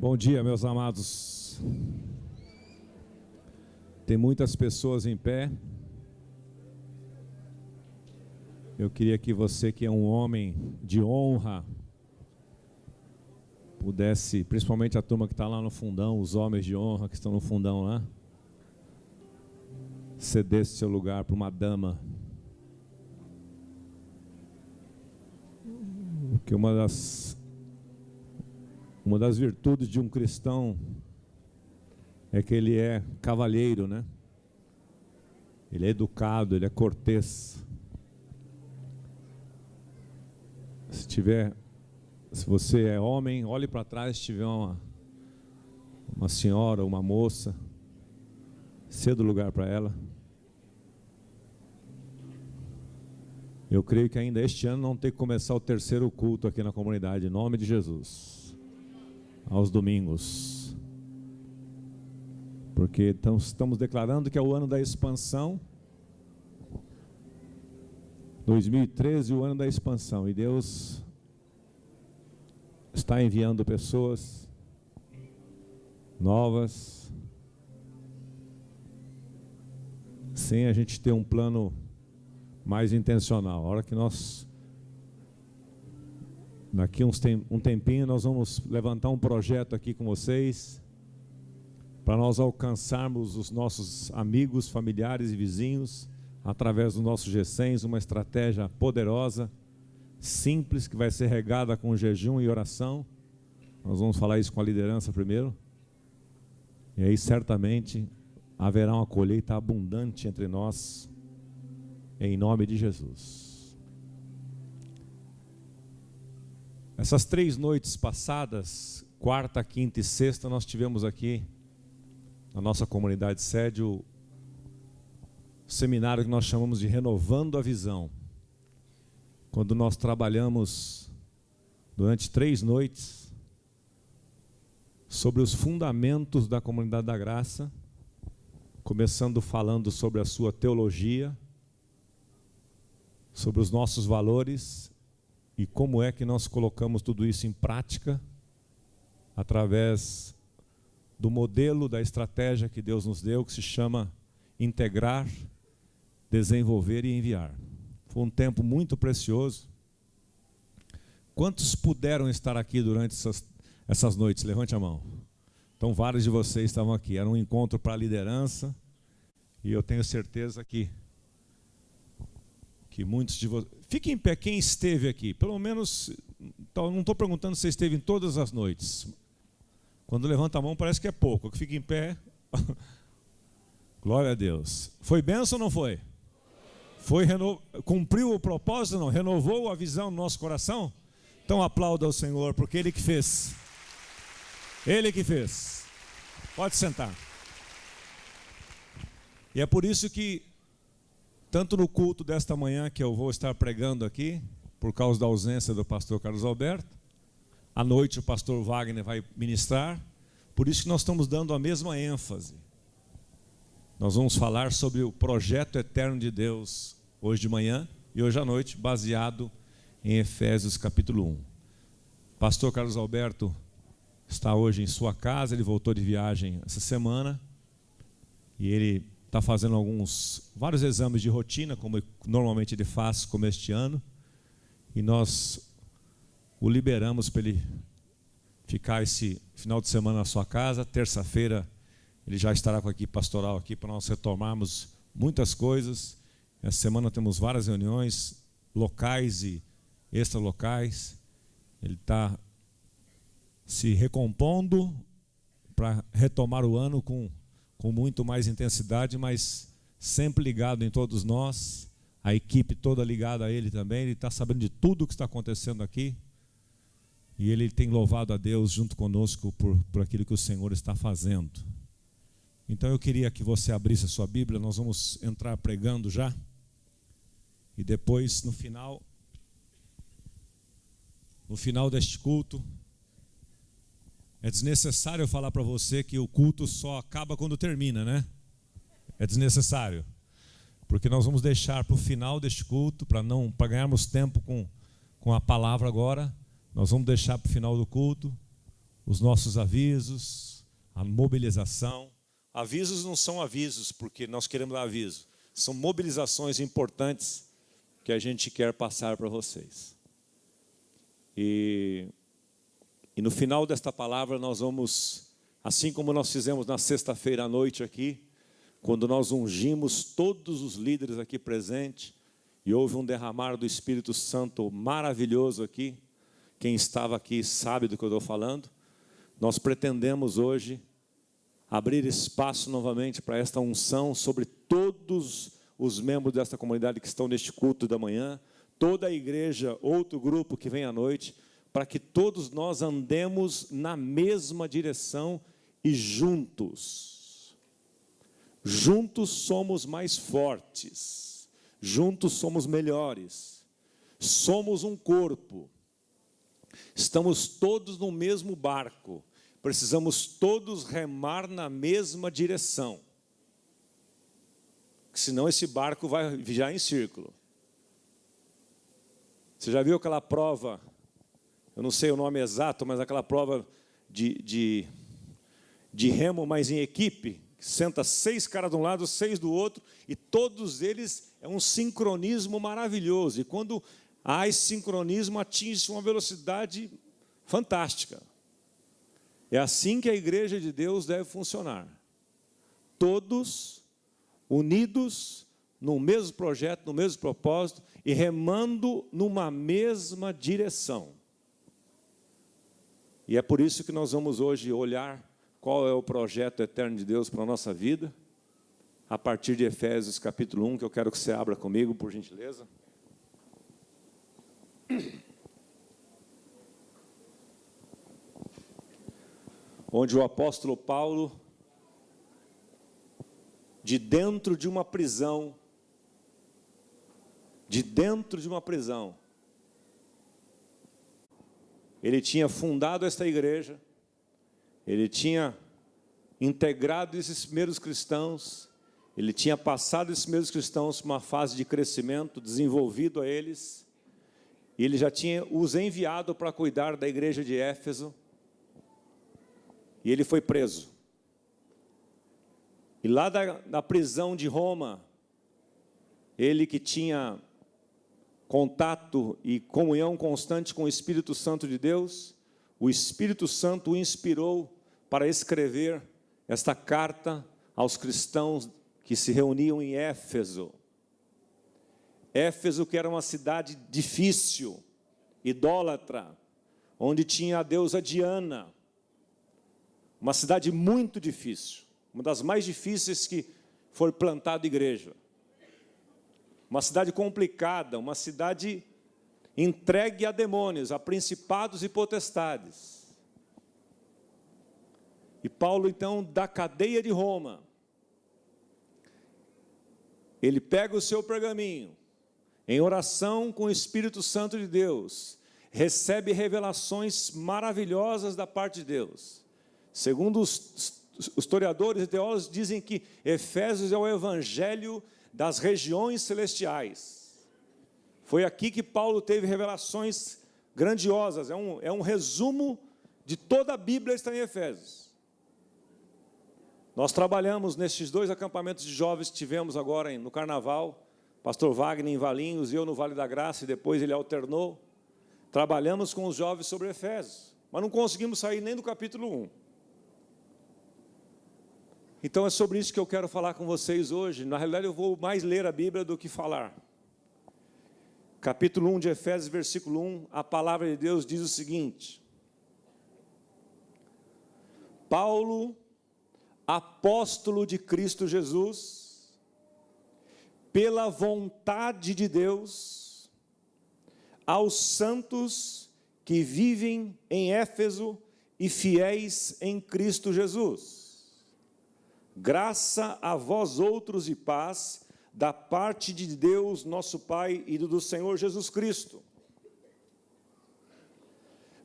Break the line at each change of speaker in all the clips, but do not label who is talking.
Bom dia, meus amados. Tem muitas pessoas em pé. Eu queria que você, que é um homem de honra, pudesse, principalmente a turma que está lá no fundão, os homens de honra que estão no fundão lá, cedesse seu lugar para uma dama. Porque uma das virtudes de um cristão é que ele é cavalheiro, né? Ele é educado, ele é cortês. Se você é homem, olhe para trás, se tiver uma senhora, uma moça, ceda o lugar para ela. Eu creio que ainda este ano não tem que começar o terceiro culto aqui na comunidade, em nome de Jesus, aos domingos, porque estamos declarando que é o ano da expansão, 2013, o ano da expansão, e Deus está enviando pessoas novas, sem a gente ter um plano mais intencional. A hora que nós, daqui um tempinho, nós vamos levantar um projeto aqui com vocês, para nós alcançarmos os nossos amigos, familiares e vizinhos, através do nosso G100, uma estratégia poderosa, simples, que vai ser regada com jejum e oração. Nós vamos falar isso com a liderança primeiro, e aí certamente haverá uma colheita abundante entre nós, em nome de Jesus. Essas 3 noites passadas, quarta, quinta e sexta, nós tivemos aqui na nossa comunidade sede o seminário que nós chamamos de Renovando a Visão, quando nós trabalhamos durante 3 noites sobre os fundamentos da Comunidade da Graça, começando falando sobre a sua teologia, sobre os nossos valores e como é que nós colocamos tudo isso em prática através do modelo, da estratégia que Deus nos deu, que se chama integrar, desenvolver e enviar. Foi um tempo muito precioso. Quantos puderam estar aqui durante essas noites? Levante a mão. Então vários de vocês estavam aqui. Era um encontro para a liderança, e eu tenho certeza que muitos de vocês... Fique em pé quem esteve aqui, pelo menos, não estou perguntando se você esteve em todas as noites. Quando levanta a mão parece que é pouco, que fica em pé. Glória a Deus. Foi bênção ou não foi? Cumpriu o propósito ou não? Renovou a visão no nosso coração? Então aplauda ao Senhor, porque Ele que fez. Ele que fez. Pode sentar. E é por isso que tanto no culto desta manhã, que eu vou estar pregando aqui, por causa da ausência do pastor Carlos Alberto, à noite o pastor Wagner vai ministrar, por isso que nós estamos dando a mesma ênfase. Nós vamos falar sobre o projeto eterno de Deus, hoje de manhã e hoje à noite, baseado em Efésios capítulo 1. Pastor Carlos Alberto está hoje em sua casa, ele voltou de viagem essa semana, e ele está fazendo vários exames de rotina, como normalmente ele faz como este ano, e nós o liberamos para ele ficar esse final de semana na sua casa. Terça-feira ele já estará com a equipe pastoral aqui para nós retomarmos muitas coisas. Essa semana temos várias reuniões locais e extralocais. Ele está se recompondo para retomar o ano com muito mais intensidade, mas sempre ligado em todos nós, a equipe toda ligada a ele também. Ele está sabendo de tudo o que está acontecendo aqui, e ele tem louvado a Deus junto conosco por aquilo que o Senhor está fazendo. Então eu queria que você abrisse a sua Bíblia, nós vamos entrar pregando já, e depois no final deste culto, é desnecessário eu falar para você que o culto só acaba quando termina, né? É desnecessário, porque nós vamos deixar para o final deste culto, para ganharmos tempo com a palavra agora, nós vamos deixar para o final do culto os nossos avisos, a mobilização. Avisos não são avisos porque nós queremos dar aviso. São mobilizações importantes que a gente quer passar para vocês. E no final desta palavra nós vamos, assim como nós fizemos na sexta-feira à noite aqui, quando nós ungimos todos os líderes aqui presentes, e houve um derramar do Espírito Santo maravilhoso aqui, quem estava aqui sabe do que eu estou falando, nós pretendemos hoje abrir espaço novamente para esta unção sobre todos os membros desta comunidade que estão neste culto da manhã, toda a igreja, outro grupo que vem à noite, para que todos nós andemos na mesma direção e juntos. Juntos somos mais fortes, juntos somos melhores, somos um corpo, estamos todos no mesmo barco, precisamos todos remar na mesma direção, senão esse barco vai viajar em círculo. Você já viu aquela prova, eu não sei o nome exato, mas aquela prova de remo, mas em equipe, senta 6 caras de um lado, 6 do outro, e todos eles é um sincronismo maravilhoso, e quando há esse sincronismo, atinge uma velocidade fantástica. É assim que a igreja de Deus deve funcionar. Todos unidos no mesmo projeto, no mesmo propósito, e remando numa mesma direção. E é por isso que nós vamos hoje olhar qual é o projeto eterno de Deus para a nossa vida, a partir de Efésios capítulo 1, que eu quero que você abra comigo, por gentileza. Onde o apóstolo Paulo, de dentro de uma prisão, ele tinha fundado esta igreja, ele tinha integrado esses primeiros cristãos, ele tinha passado esses primeiros cristãos por uma fase de crescimento, desenvolvido a eles, e ele já tinha os enviado para cuidar da igreja de Éfeso, e ele foi preso. E lá da prisão de Roma, ele que tinha contato e comunhão constante com o Espírito Santo de Deus, o Espírito Santo o inspirou para escrever esta carta aos cristãos que se reuniam em Éfeso. Éfeso, que era uma cidade difícil, idólatra, onde tinha a deusa Diana, uma cidade muito difícil, uma das mais difíceis que foi plantada igreja. Uma cidade complicada, uma cidade entregue a demônios, a principados e potestades. E Paulo, então, da cadeia de Roma, ele pega o seu pergaminho, em oração com o Espírito Santo de Deus, recebe revelações maravilhosas da parte de Deus. Segundo os historiadores e teólogos, dizem que Efésios é o evangelho das regiões celestiais. Foi aqui que Paulo teve revelações grandiosas, é um resumo de toda a Bíblia, está em Efésios. Nós trabalhamos nesses 2 acampamentos de jovens que tivemos agora no Carnaval, pastor Wagner em Valinhos e eu no Vale da Graça, e depois ele alternou. Trabalhamos com os jovens sobre Efésios, mas não conseguimos sair nem do capítulo 1. Então é sobre isso que eu quero falar com vocês hoje. Na realidade eu vou mais ler a Bíblia do que falar. Capítulo 1 de Efésios, versículo 1, a palavra de Deus diz o seguinte: Paulo, apóstolo de Cristo Jesus, pela vontade de Deus, aos santos que vivem em Éfeso e fiéis em Cristo Jesus. Graça a vós outros e paz, da parte de Deus, nosso Pai, e do Senhor Jesus Cristo.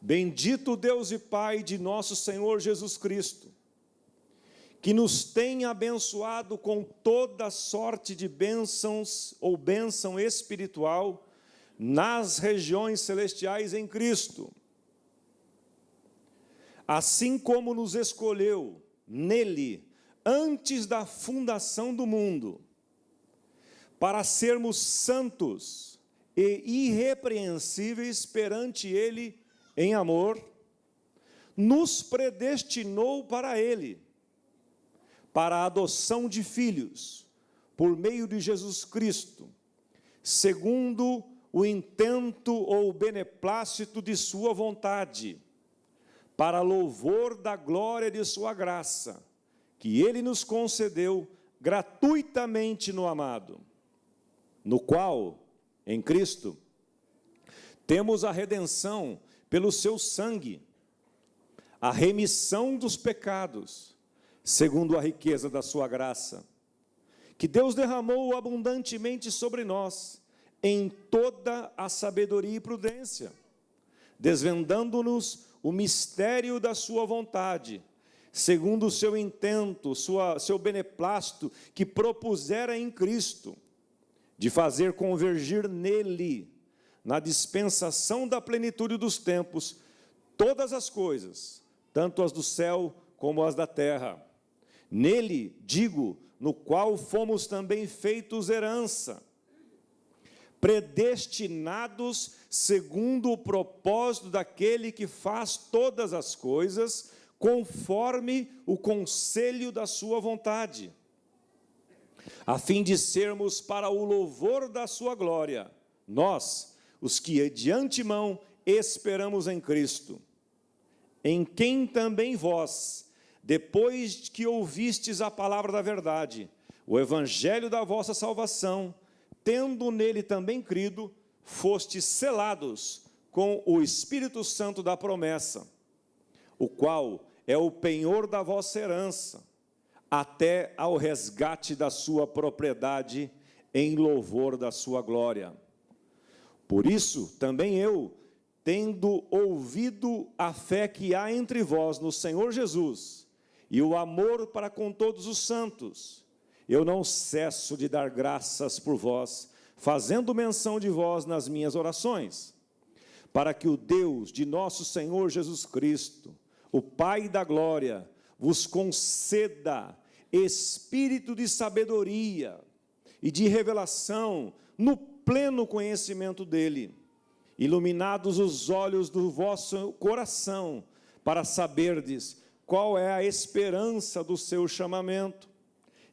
Bendito Deus e Pai de nosso Senhor Jesus Cristo, que nos tem abençoado com toda sorte de bênçãos ou bênção espiritual nas regiões celestiais em Cristo,
assim como nos escolheu nele, antes da fundação do mundo, para sermos santos e irrepreensíveis perante ele em amor, nos predestinou para ele, para a adoção de filhos, por meio de Jesus Cristo, segundo o intento ou o beneplácito de sua vontade, para louvor da glória de sua graça, que ele nos concedeu gratuitamente no amado, no qual, em Cristo, temos a redenção pelo seu sangue, a remissão dos pecados, segundo a riqueza da sua graça, que Deus derramou abundantemente sobre nós, em toda a sabedoria e prudência, desvendando-nos o mistério da sua vontade, segundo o seu intento, seu beneplácito, que propusera em Cristo, de fazer convergir nele, na dispensação da plenitude dos tempos, todas as coisas, tanto as do céu como as da terra. Nele, digo, no qual fomos também feitos herança, predestinados segundo o propósito daquele que faz todas as coisas, conforme o conselho da sua vontade, a fim de sermos para o louvor da sua glória, nós, os que de antemão esperamos em Cristo, em quem também vós, depois que ouvistes a palavra da verdade, o evangelho da vossa salvação, tendo nele também crido, fostes selados com o Espírito Santo da promessa, o qual é o penhor da vossa herança, até ao resgate da sua propriedade, em louvor da sua glória. Por isso, também eu, tendo ouvido a fé que há entre vós no Senhor Jesus, e o amor para com todos os santos, eu não cesso de dar graças por vós, fazendo menção de vós nas minhas orações, para que o Deus de nosso Senhor Jesus Cristo, o Pai da glória, vos conceda espírito de sabedoria e de revelação no pleno conhecimento dele, iluminados os olhos do vosso coração, para saberdes qual é a esperança do seu chamamento,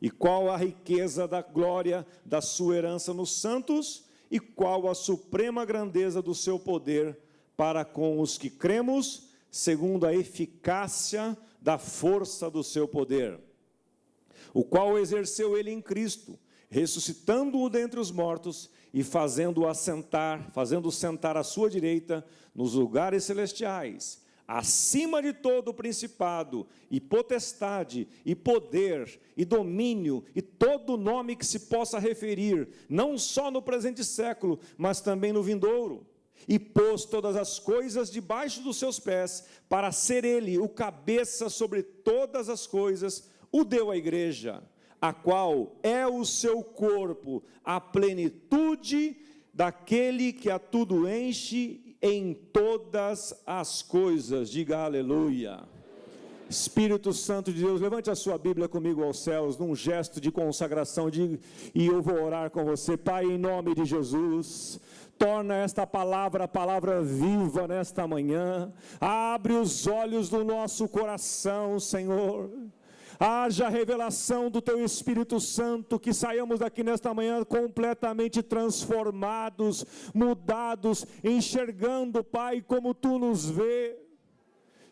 e qual a riqueza da glória da sua herança nos santos, e qual a suprema grandeza do seu poder para com os que cremos, segundo a eficácia da força do seu poder, o qual exerceu ele em Cristo, ressuscitando-o dentre os mortos e fazendo-o sentar à sua direita nos lugares celestiais, acima de todo principado, e potestade, e poder, e domínio, e todo nome que se possa referir, não só no presente século, mas também no vindouro, e pôs todas as coisas debaixo dos seus pés, para ser ele o cabeça sobre todas as coisas, o deu à igreja, a qual é o seu corpo, a plenitude daquele que a tudo enche em todas as coisas. Diga aleluia. Espírito Santo de Deus, levante a sua Bíblia comigo aos céus, num gesto de consagração, e eu vou orar com você. Pai, em nome de Jesus, torna esta palavra viva nesta manhã, abre os olhos do nosso coração, Senhor. Haja revelação do Teu Espírito Santo, que saiamos daqui nesta manhã completamente transformados, mudados, enxergando, Pai, como Tu nos vê.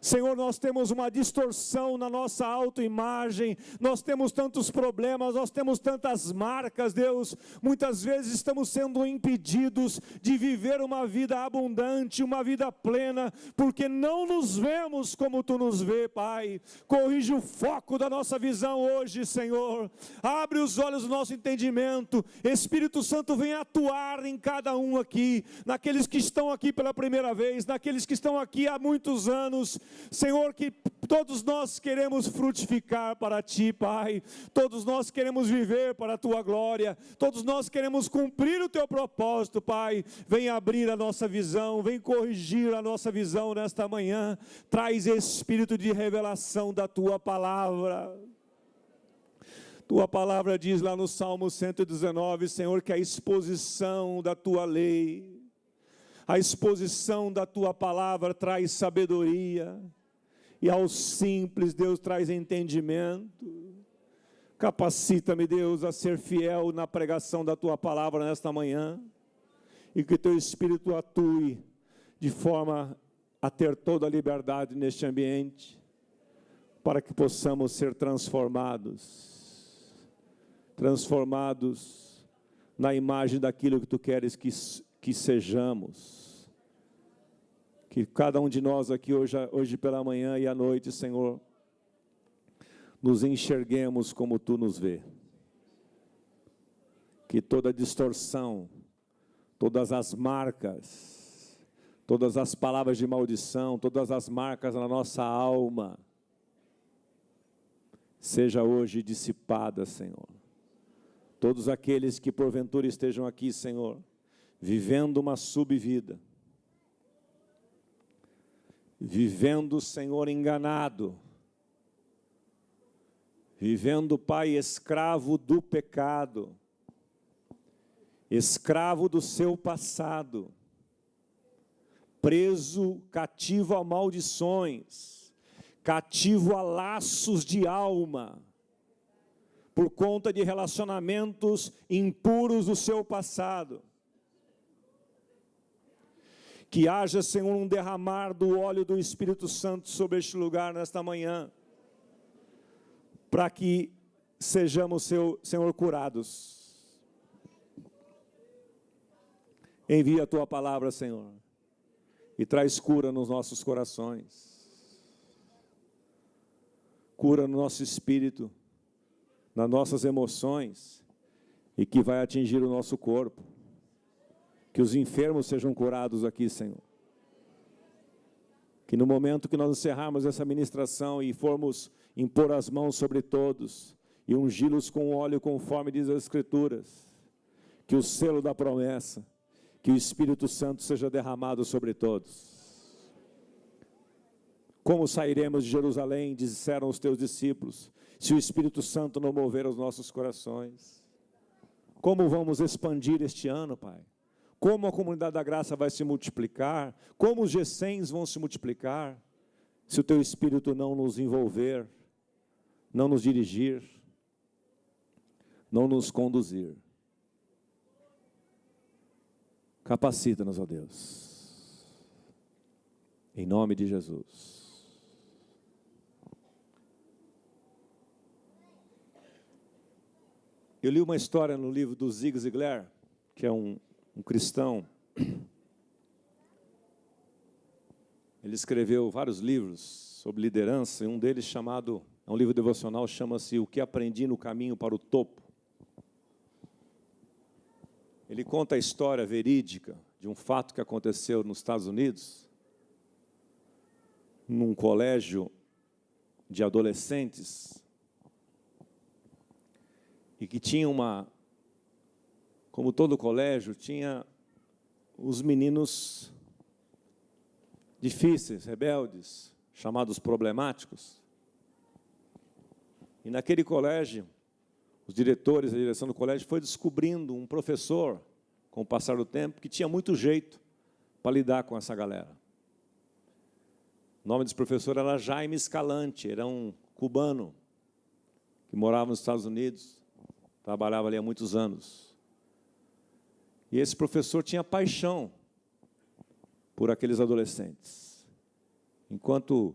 Senhor, nós temos uma distorção na nossa autoimagem, nós temos tantos problemas, nós temos tantas marcas, Deus, muitas vezes estamos sendo impedidos de viver uma vida abundante, uma vida plena, porque não nos vemos como Tu nos vê, Pai. Corrige o foco da nossa visão hoje, Senhor, abre os olhos do nosso entendimento, Espírito Santo vem atuar em cada um aqui, naqueles que estão aqui pela primeira vez, naqueles que estão aqui há muitos anos, Senhor, que Todos nós queremos frutificar para Ti, Pai. Todos nós queremos viver para a Tua glória. Todos nós queremos cumprir o Teu propósito, Pai. Vem abrir a nossa visão, vem corrigir a nossa visão nesta manhã. Traz espírito de revelação da Tua palavra. Tua palavra diz lá no Salmo 119, Senhor, que a exposição da Tua lei, a exposição da Tua palavra traz sabedoria, e aos simples, Deus, traz entendimento. Capacita-me, Deus, a ser fiel na pregação da Tua palavra nesta manhã, e que Teu Espírito atue de forma a ter toda a liberdade neste ambiente, para que possamos ser transformados na imagem daquilo que Tu queres que sejamos. Que cada um de nós aqui hoje pela manhã e à noite, Senhor, nos enxerguemos como Tu nos vê. Que toda distorção, todas as marcas, todas as palavras de maldição, todas as marcas na nossa alma, seja hoje dissipada, Senhor. Todos aqueles que porventura estejam aqui, Senhor, vivendo uma subvida, vivendo, Senhor, enganado, vivendo, Pai, escravo do pecado, escravo do seu passado, preso, cativo a maldições, cativo a laços de alma, por conta de relacionamentos impuros do seu passado. Que haja, Senhor, um derramar do óleo do Espírito Santo sobre este lugar nesta manhã, para que sejamos, Senhor, curados. Envia a Tua palavra, Senhor, e traz cura nos nossos corações, cura no nosso espírito, nas nossas emoções, e que vai atingir o nosso corpo. Que os enfermos sejam curados aqui, Senhor. Que no momento que nós encerrarmos essa ministração e formos impor as mãos sobre todos, e ungí-los com óleo conforme diz as Escrituras, que o selo da promessa, que o Espírito Santo seja derramado sobre todos. Como sairemos de Jerusalém, disseram os Teus discípulos, se o Espírito Santo não mover os nossos corações? Como vamos expandir este ano, Pai? Como a comunidade da graça vai se multiplicar? Como os G100s vão se multiplicar? Se o Teu Espírito não nos envolver, não nos dirigir, não nos conduzir. Capacita-nos, ó Deus. Em nome de Jesus. Eu li uma história no livro do Zig Ziglar, que é um cristão. Ele escreveu vários livros sobre liderança, e um deles chamado, é um livro devocional, chama-se O que Aprendi no Caminho para o Topo. Ele conta a história verídica de um fato que aconteceu nos Estados Unidos, num colégio de adolescentes, e que tinha como todo colégio, tinha os meninos difíceis, rebeldes, chamados problemáticos. E naquele colégio, os diretores, a direção do colégio, foi descobrindo um professor, com o passar do tempo, que tinha muito jeito para lidar com essa galera. O nome desse professor era Jaime Escalante, era um cubano, que morava nos Estados Unidos, trabalhava ali há muitos anos. E esse professor tinha paixão por aqueles adolescentes. Enquanto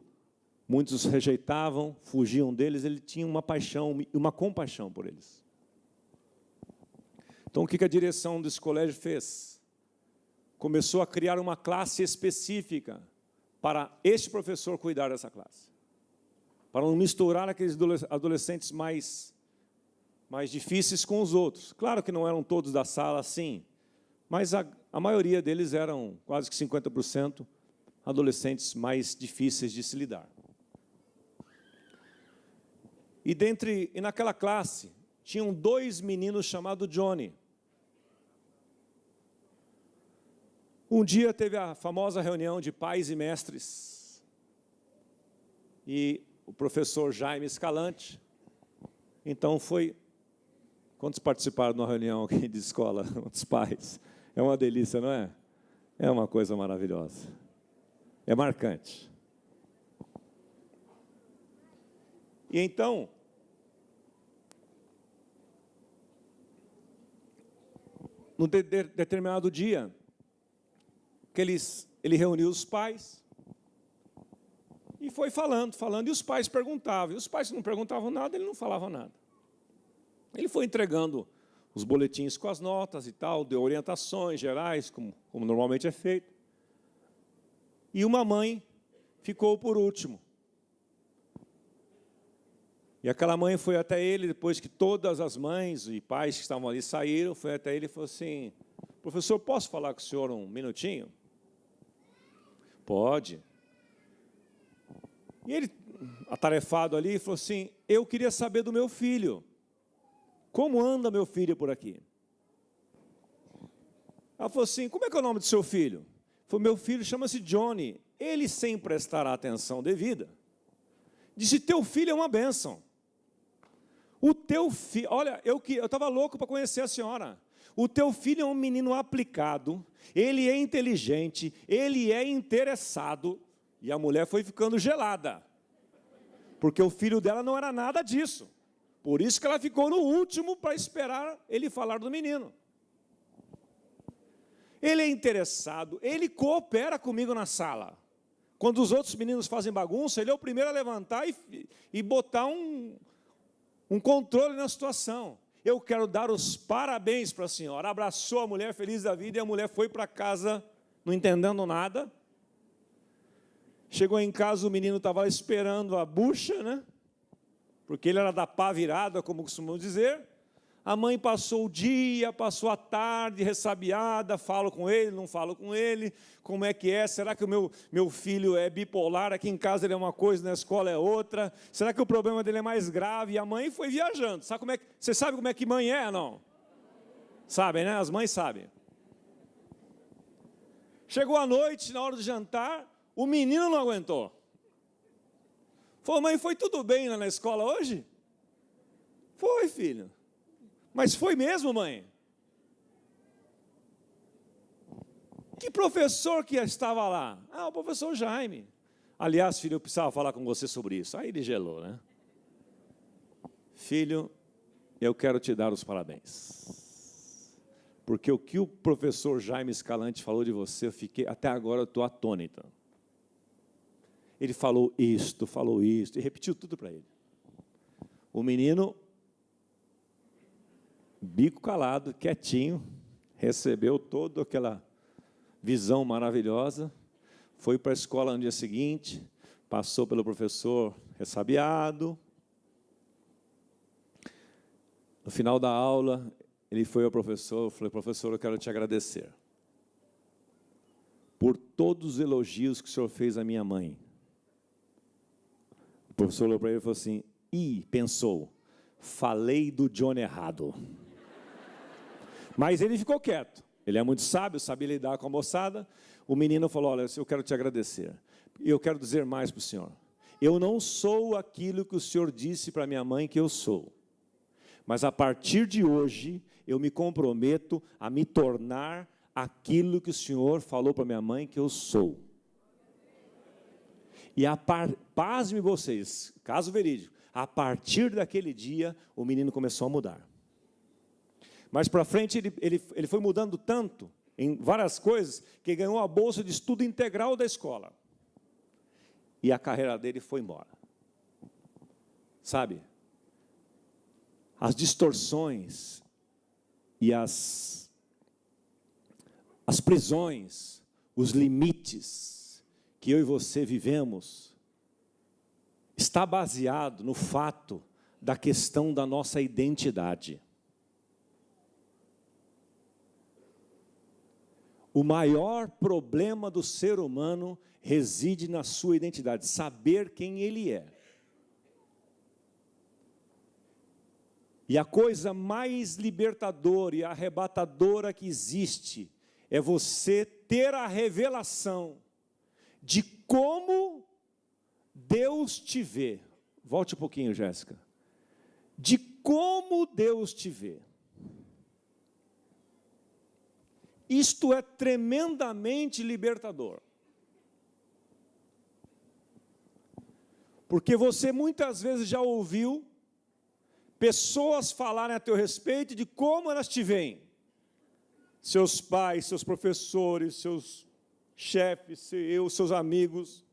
muitos os rejeitavam, fugiam deles, ele tinha uma paixão e uma compaixão por eles. Então, o que a direção desse colégio fez? Começou a criar uma classe específica para este professor cuidar dessa classe. Para não misturar aqueles adolescentes mais difíceis com os outros. Claro que não eram todos da sala assim, mas a maioria deles eram, quase que 50%, adolescentes mais difíceis de se lidar. E naquela classe, tinham 2 meninos chamados Johnny. Um dia teve a famosa reunião de pais e mestres. E o professor Jaime Escalante, então foi... Quantos participaram de uma reunião aqui de escola? Os pais. É uma delícia, não é? É uma coisa maravilhosa. É marcante. E então, num determinado dia, que ele reuniu os pais e foi falando, e os pais perguntavam. E os pais não perguntavam nada, ele não falava nada. Ele foi entregando os boletins com as notas e tal, deu orientações gerais, como normalmente é feito. E uma mãe ficou por último. E aquela mãe foi até ele, depois que todas as mães e pais que estavam ali saíram, foi até ele e falou assim: professor, posso falar com o senhor um minutinho? Pode. E ele, atarefado ali, falou assim: eu queria saber do meu filho. Como anda meu filho por aqui? Ela falou assim: como é que é o nome do seu filho? Falou: meu filho chama-se Johnny. Ele, sem prestar a atenção devida, disse: teu filho é uma bênção. O teu filho, olha, eu estava louco para conhecer a senhora. O teu filho é um menino aplicado, ele é inteligente, ele é interessado. E a mulher foi ficando gelada, porque o filho dela não era nada disso. Por isso que ela ficou no último para esperar ele falar do menino. Ele é interessado, ele coopera comigo na sala. Quando os outros meninos fazem bagunça, ele é o primeiro a levantar e botar um controle na situação. Eu quero dar os parabéns para a senhora. Abraçou a mulher feliz da vida e a mulher foi para casa não entendendo nada. Chegou em casa, o menino estava esperando a bucha, né? Porque ele era da pá virada, como costumam dizer. A mãe passou o dia, passou a tarde, ressabiada, falo com ele, não falo com ele, como é que é? Será que o meu filho é bipolar? Aqui em casa ele é uma coisa, na escola é outra. Será que o problema dele é mais grave? E a mãe foi viajando. Você sabe como é que mãe é, não? Sabem, né? As mães sabem. Chegou a noite, na hora do jantar, o menino não aguentou. Falou: mãe, foi tudo bem lá na escola hoje? Foi, filho. Mas foi mesmo, mãe? Que professor que estava lá? Ah, o professor Jaime. Aliás, filho, eu precisava falar com você sobre isso. Aí ele gelou, né? Filho, eu quero te dar os parabéns. Porque o que o professor Jaime Escalante falou de você, até agora eu estou atônita. Ele falou isto, e repetiu tudo para ele. O menino, bico calado, quietinho, recebeu toda aquela visão maravilhosa, foi para a escola no dia seguinte, passou pelo professor ressabiado. No final da aula, ele foi ao professor, falou: professor, eu quero te agradecer por todos os elogios que o senhor fez à minha mãe. O professor olhou para ele e falou assim: pensou, falei do Johnny errado. Mas ele ficou quieto. Ele é muito sábio, sabia lidar com a moçada. O menino falou: olha, eu quero te agradecer. E eu quero dizer mais para o senhor. Eu não sou aquilo que o senhor disse para minha mãe que eu sou. Mas a partir de hoje, eu me comprometo a me tornar aquilo que o senhor falou para minha mãe que eu sou. E pasmem vocês, caso verídico, a partir daquele dia, o menino começou a mudar. Mas para frente, ele foi mudando tanto, em várias coisas, que ganhou a bolsa de estudo integral da escola. E a carreira dele foi embora. Sabe? As distorções e as prisões, os limites que eu e você vivemos, está baseado no fato da questão da nossa identidade. O maior problema do ser humano reside na sua identidade, saber quem ele é. E a coisa mais libertadora e arrebatadora que existe é você ter a revelação de como Deus te vê. Volte um pouquinho, Jéssica. De como Deus te vê. Isto é tremendamente libertador. Porque você muitas vezes já ouviu pessoas falarem a teu respeito de como elas te veem. Seus pais, seus professores, seus chefes, seus amigos.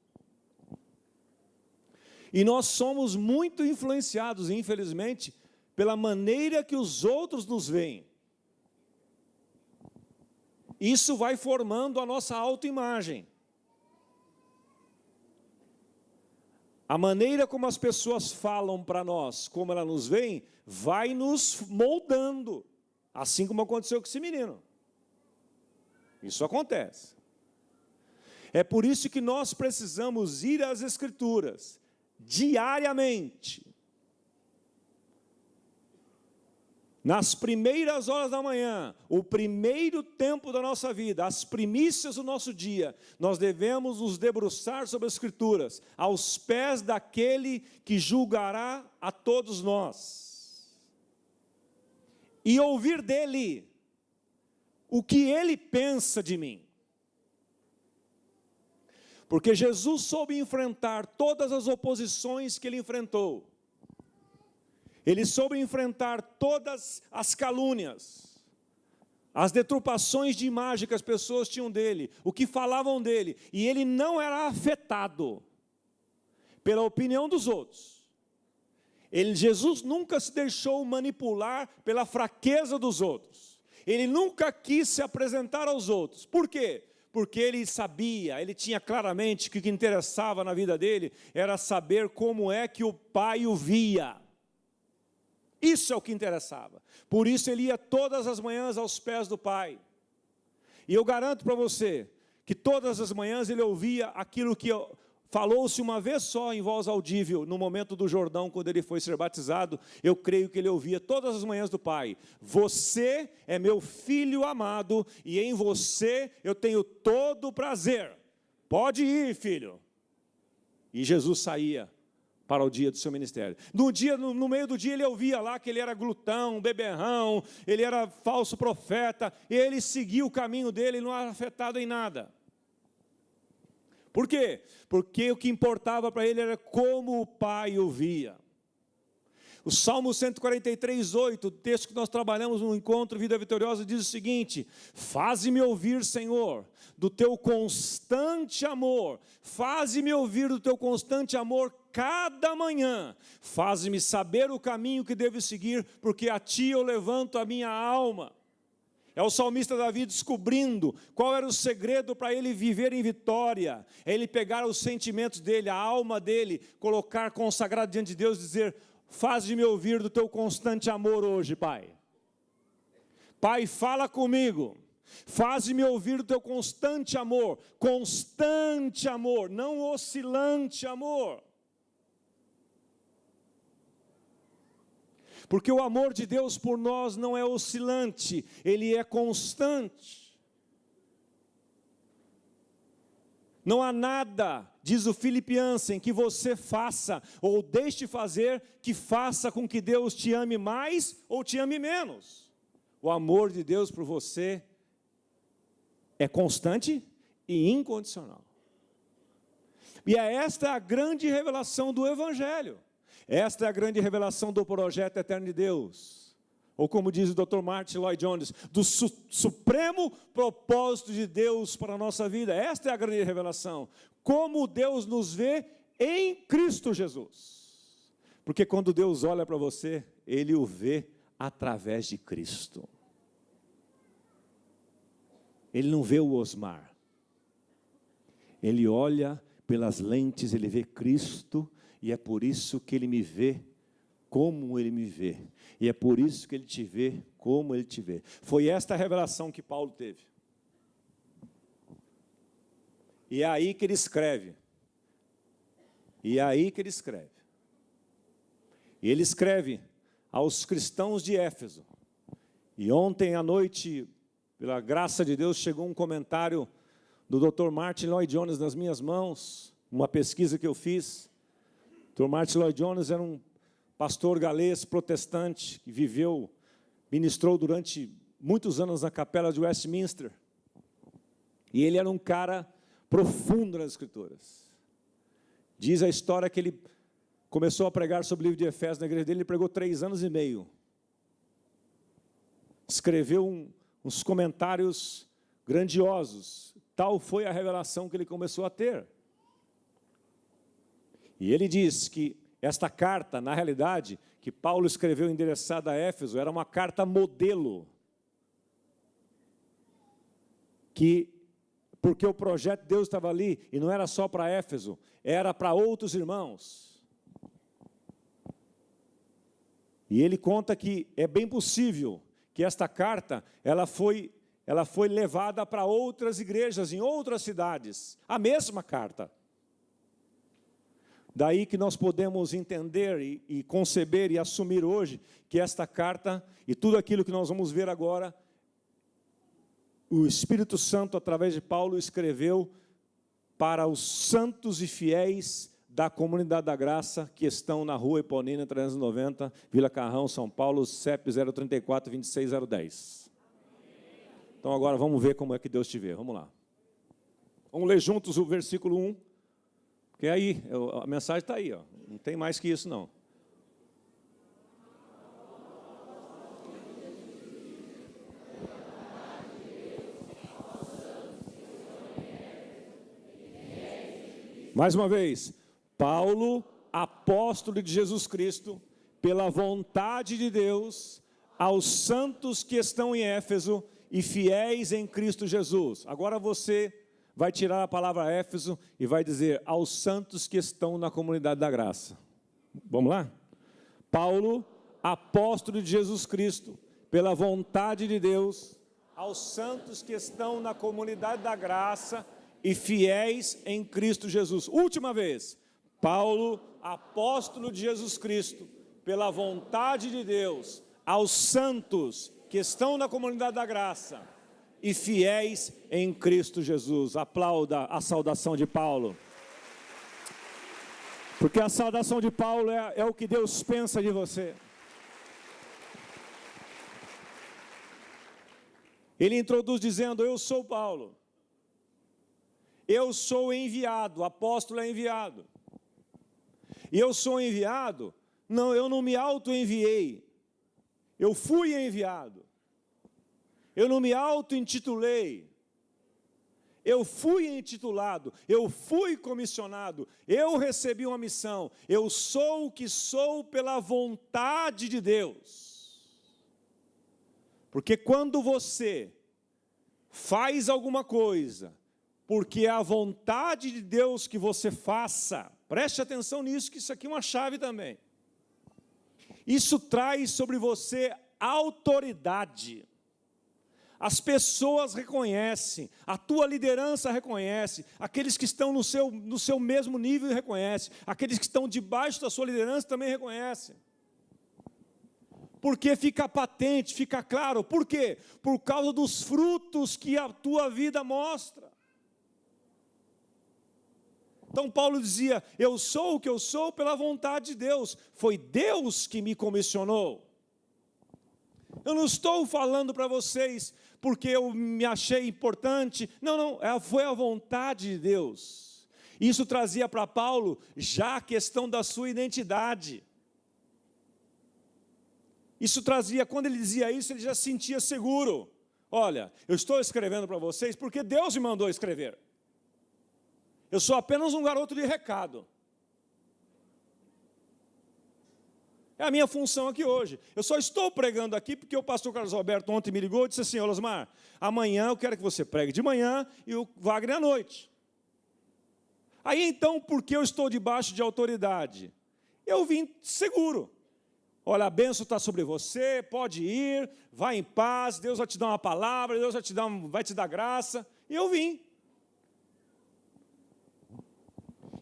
E nós somos muito influenciados, infelizmente, pela maneira que os outros nos veem. Isso vai formando a nossa autoimagem. A maneira como as pessoas falam para nós, como elas nos veem, vai nos moldando. Assim como aconteceu com esse menino. Isso acontece. É por isso que nós precisamos ir às Escrituras, diariamente. Nas primeiras horas da manhã, o primeiro tempo da nossa vida, as primícias do nosso dia, nós devemos nos debruçar sobre as Escrituras, aos pés daquele que julgará a todos nós. E ouvir dele o que ele pensa de mim. Porque Jesus soube enfrentar todas as oposições que ele enfrentou. Ele soube enfrentar todas as calúnias, as deturpações de imagem que as pessoas tinham dele, o que falavam dele, e ele não era afetado pela opinião dos outros. Jesus nunca se deixou manipular pela fraqueza dos outros. Ele nunca quis se apresentar aos outros. Por quê? Porque ele sabia, ele tinha claramente que o que interessava na vida dele era saber como é que o Pai o via. Isso é o que interessava. Por isso ele ia todas as manhãs aos pés do Pai. E eu garanto para você que todas as manhãs ele ouvia aquilo que falou-se uma vez só em voz audível no momento do Jordão, quando ele foi ser batizado. Eu creio que ele ouvia todas as manhãs do Pai: você é meu filho amado e em você eu tenho todo o prazer. Pode ir, filho. E Jesus saía para o dia do seu ministério. No meio do dia ele ouvia lá que ele era glutão, beberrão, ele era falso profeta, ele seguia o caminho dele, não era afetado em nada. Por quê? Porque o que importava para ele era como o Pai o via. O Salmo 143, 8, o texto que nós trabalhamos no Encontro Vida Vitoriosa, diz o seguinte: faze-me ouvir, Senhor, do teu constante amor, faze-me ouvir do teu constante amor cada manhã, faze-me saber o caminho que devo seguir, porque a ti eu levanto a minha alma. É o salmista Davi descobrindo qual era o segredo para ele viver em vitória. É ele pegar os sentimentos dele, a alma dele, colocar consagrado diante de Deus e dizer: faz-me ouvir do teu constante amor hoje, Pai. Pai, fala comigo. Faz-me ouvir do teu constante amor, não oscilante amor. Porque o amor de Deus por nós não é oscilante, ele é constante. Não há nada, diz o Philip Yancey, que você faça ou deixe de fazer que faça com que Deus te ame mais ou te ame menos. O amor de Deus por você é constante e incondicional. E esta é a grande revelação do Evangelho. Esta é a grande revelação do projeto eterno de Deus. Ou como diz o Dr. Martin Lloyd Jones, do supremo propósito de Deus para a nossa vida. Esta é a grande revelação. Como Deus nos vê em Cristo Jesus. Porque quando Deus olha para você, Ele o vê através de Cristo. Ele não vê o Osmar. Ele olha pelas lentes, ele vê Cristo. E é por isso que ele me vê como ele me vê. E é por isso que ele te vê como ele te vê. Foi esta a revelação que Paulo teve. E é aí que ele escreve. E ele escreve aos cristãos de Éfeso. E ontem à noite, pela graça de Deus, chegou um comentário do Dr. Martin Lloyd-Jones nas minhas mãos, uma pesquisa que eu fiz. Dr. Martin Lloyd-Jones era um pastor galês protestante que ministrou durante muitos anos na capela de Westminster. E ele era um cara profundo nas Escrituras. Diz a história que ele começou a pregar sobre o livro de Efésios na igreja dele, ele pregou 3 anos e meio. Escreveu uns comentários grandiosos. Tal foi a revelação que ele começou a ter. E ele diz que esta carta, na realidade, que Paulo escreveu endereçada a Éfeso, era uma carta modelo. Porque o projeto de Deus estava ali, e não era só para Éfeso, era para outros irmãos. E ele conta que é bem possível que esta carta, ela foi levada para outras igrejas, em outras cidades, a mesma carta. Daí que nós podemos entender e conceber e assumir hoje que esta carta, e tudo aquilo que nós vamos ver agora, o Espírito Santo, através de Paulo, escreveu para os santos e fiéis da Comunidade da Graça, que estão na rua Eponina 390, Vila Carrão, São Paulo, CEP 034 26010. Então agora vamos ver como é que Deus te vê, vamos lá. Vamos ler juntos o versículo 1, porque aí, a mensagem está aí, ó. Não tem mais que isso não. Mais uma vez, Paulo, apóstolo de Jesus Cristo, pela vontade de Deus, aos santos que estão em Éfeso e fiéis em Cristo Jesus. Agora você vai tirar a palavra Éfeso e vai dizer aos santos que estão na comunidade da graça. Vamos lá? Paulo, apóstolo de Jesus Cristo, pela vontade de Deus, aos santos que estão na comunidade da graça e fiéis em Cristo Jesus. Última vez, Paulo, apóstolo de Jesus Cristo, pela vontade de Deus, aos santos que estão na comunidade da graça e fiéis em Cristo Jesus. Aplauda a saudação de Paulo. Porque a saudação de Paulo é o que Deus pensa de você. Ele introduz dizendo, eu sou Paulo. Eu sou enviado, o apóstolo é enviado. E eu sou enviado? Não, eu não me auto-enviei. Eu fui enviado. Eu não me auto-intitulei. Eu fui intitulado, eu fui comissionado, eu recebi uma missão. Eu sou o que sou pela vontade de Deus. Porque quando você faz alguma coisa, porque é a vontade de Deus que você faça, preste atenção nisso, que isso aqui é uma chave também. Isso traz sobre você autoridade. As pessoas reconhecem, a tua liderança reconhece, aqueles que estão no seu mesmo nível reconhecem, aqueles que estão debaixo da sua liderança também reconhecem. Porque fica patente, fica claro. Por quê? Por causa dos frutos que a tua vida mostra. Então Paulo dizia, eu sou o que eu sou pela vontade de Deus. Foi Deus que me comissionou. Eu não estou falando para vocês porque eu me achei importante. Não, foi a vontade de Deus. Isso trazia para Paulo já a questão da sua identidade. Isso trazia, quando ele dizia isso, ele já se sentia seguro. Olha, eu estou escrevendo para vocês porque Deus me mandou escrever. Eu sou apenas um garoto de recado. É a minha função aqui hoje. Eu só estou pregando aqui porque o pastor Carlos Alberto ontem me ligou e disse assim, Osmar, amanhã eu quero que você pregue de manhã e o Wagner à noite. Aí então, por que eu estou debaixo de autoridade? Eu vim seguro. Olha, a bênção está sobre você, pode ir, vai em paz, Deus vai te dar uma palavra, Deus vai te dar graça. E eu vim.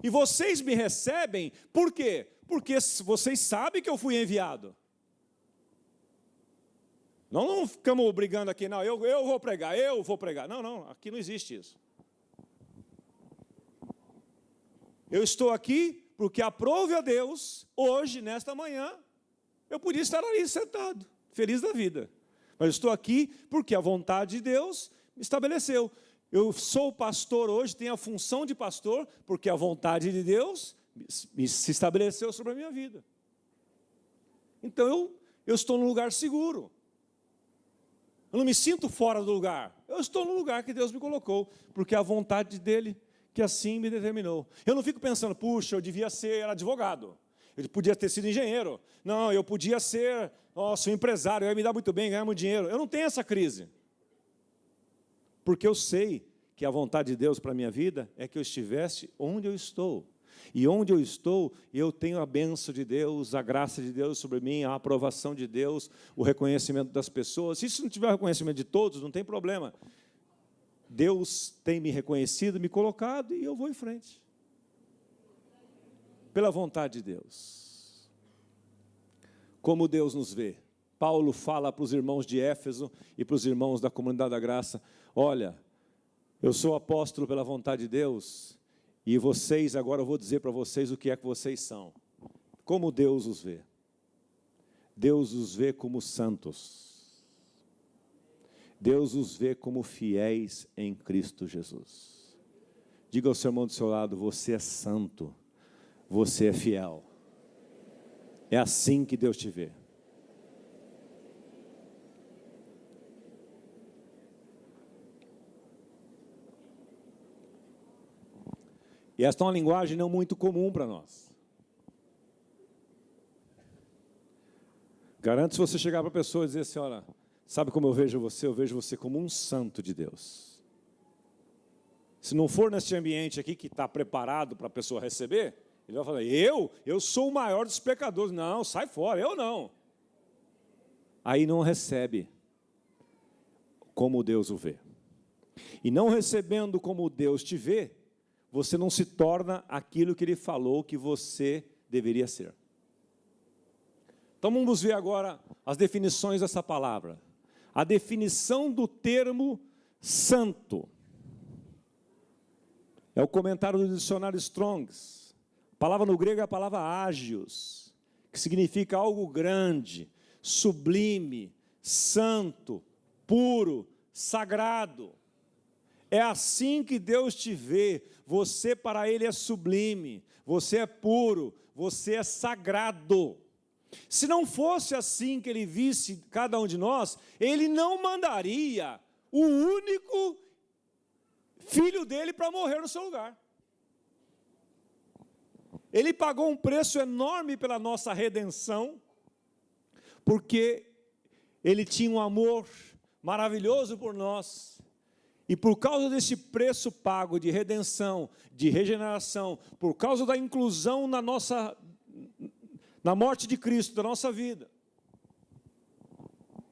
E vocês me recebem, por quê? Porque vocês sabem que eu fui enviado. Não ficamos brigando aqui, não, eu vou pregar. Não, aqui não existe isso. Eu estou aqui porque aprove a Deus, hoje, nesta manhã, eu podia estar ali sentado, feliz da vida. Mas eu estou aqui porque a vontade de Deus me estabeleceu. Eu sou pastor hoje, tenho a função de pastor, porque a vontade de Deus se estabeleceu sobre a minha vida. Então eu estou num lugar seguro. Eu não me sinto fora do lugar. Eu estou no lugar que Deus me colocou, porque é a vontade dEle que assim me determinou. Eu não fico pensando, puxa, eu devia ser advogado. Eu podia ter sido engenheiro. Não, eu podia ser, nossa, um empresário, eu ia me dar muito bem, ganhar muito dinheiro. Eu não tenho essa crise. Porque eu sei que a vontade de Deus para a minha vida é que eu estivesse onde eu estou. E onde eu estou, eu tenho a bênção de Deus, a graça de Deus sobre mim, a aprovação de Deus, o reconhecimento das pessoas. Se isso não tiver o reconhecimento de todos, não tem problema. Deus tem me reconhecido, me colocado, e eu vou em frente. Pela vontade de Deus. Como Deus nos vê. Paulo fala para os irmãos de Éfeso e para os irmãos da comunidade da graça, olha, eu sou apóstolo pela vontade de Deus, e vocês, agora eu vou dizer para vocês o que é que vocês são. Como Deus os vê? Deus os vê como santos. Deus os vê como fiéis em Cristo Jesus. Diga ao seu irmão do seu lado, você é santo, você é fiel. É assim que Deus te vê. E esta é uma linguagem não muito comum para nós. Garanto, se você chegar para a pessoa e dizer assim, olha, sabe como eu vejo você? Eu vejo você como um santo de Deus. Se não for nesse ambiente aqui que está preparado para a pessoa receber, ele vai falar, eu sou o maior dos pecadores. Não, sai fora, eu não. Aí não recebe como Deus o vê. E não recebendo como Deus te vê, você não se torna aquilo que Ele falou que você deveria ser. Então vamos ver agora as definições dessa palavra. A definição do termo santo. É o comentário do dicionário Strongs. A palavra no grego é a palavra ágios, que significa algo grande, sublime, santo, puro, sagrado. É assim que Deus te vê. Você para Ele é sublime, você é puro, você é sagrado. Se não fosse assim que Ele visse cada um de nós, Ele não mandaria o único filho dele para morrer no seu lugar. Ele pagou um preço enorme pela nossa redenção, porque Ele tinha um amor maravilhoso por nós. E por causa desse preço pago de redenção, de regeneração, por causa da inclusão na morte de Cristo, da nossa vida.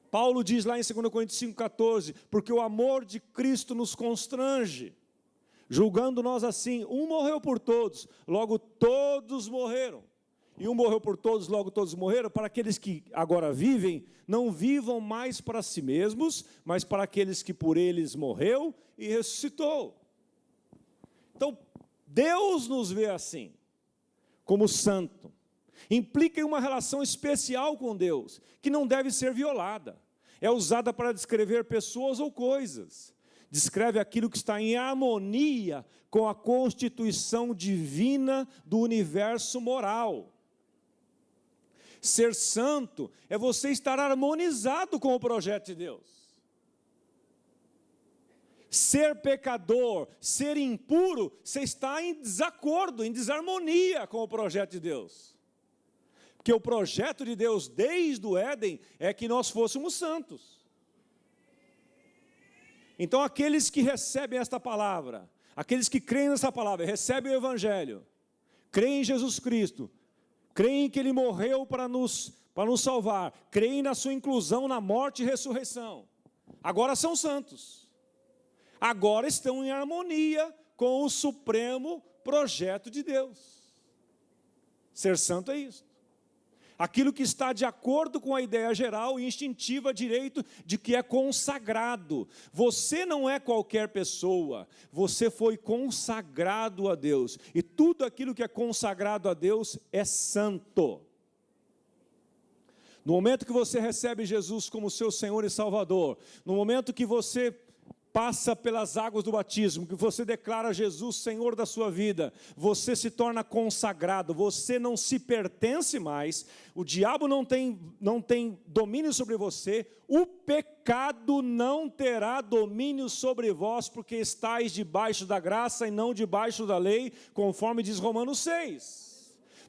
Paulo diz lá em 2 Coríntios 5,14, porque o amor de Cristo nos constrange, julgando nós assim, um morreu por todos, logo todos morreram. E um morreu por todos, logo todos morreram, para aqueles que agora vivem, não vivam mais para si mesmos, mas para aqueles que por eles morreu e ressuscitou. Então, Deus nos vê assim, como santo. Implica em uma relação especial com Deus, que não deve ser violada. É usada para descrever pessoas ou coisas. Descreve aquilo que está em harmonia com a constituição divina do universo moral. Ser santo é você estar harmonizado com o projeto de Deus. Ser pecador, ser impuro, você está em desacordo, em desarmonia com o projeto de Deus. Porque o projeto de Deus desde o Éden é que nós fôssemos santos. Então aqueles que recebem esta palavra, aqueles que creem nessa palavra, recebem o Evangelho, creem em Jesus Cristo, creem que Ele morreu para nos salvar, creem na sua inclusão na morte e ressurreição, agora são santos, agora estão em harmonia com o supremo projeto de Deus. Ser santo é isso. aquilo que está de acordo com a ideia geral e instintiva direito de que é consagrado. Você não é qualquer pessoa, você foi consagrado a Deus, e tudo aquilo que é consagrado a Deus é santo. No momento que você recebe Jesus como seu Senhor e Salvador, no momento que você passa pelas águas do batismo, que você declara Jesus Senhor da sua vida, você se torna consagrado, você não se pertence mais, o diabo não tem domínio sobre você, o pecado não terá domínio sobre vós, porque estáis debaixo da graça e não debaixo da lei, conforme diz Romanos 6.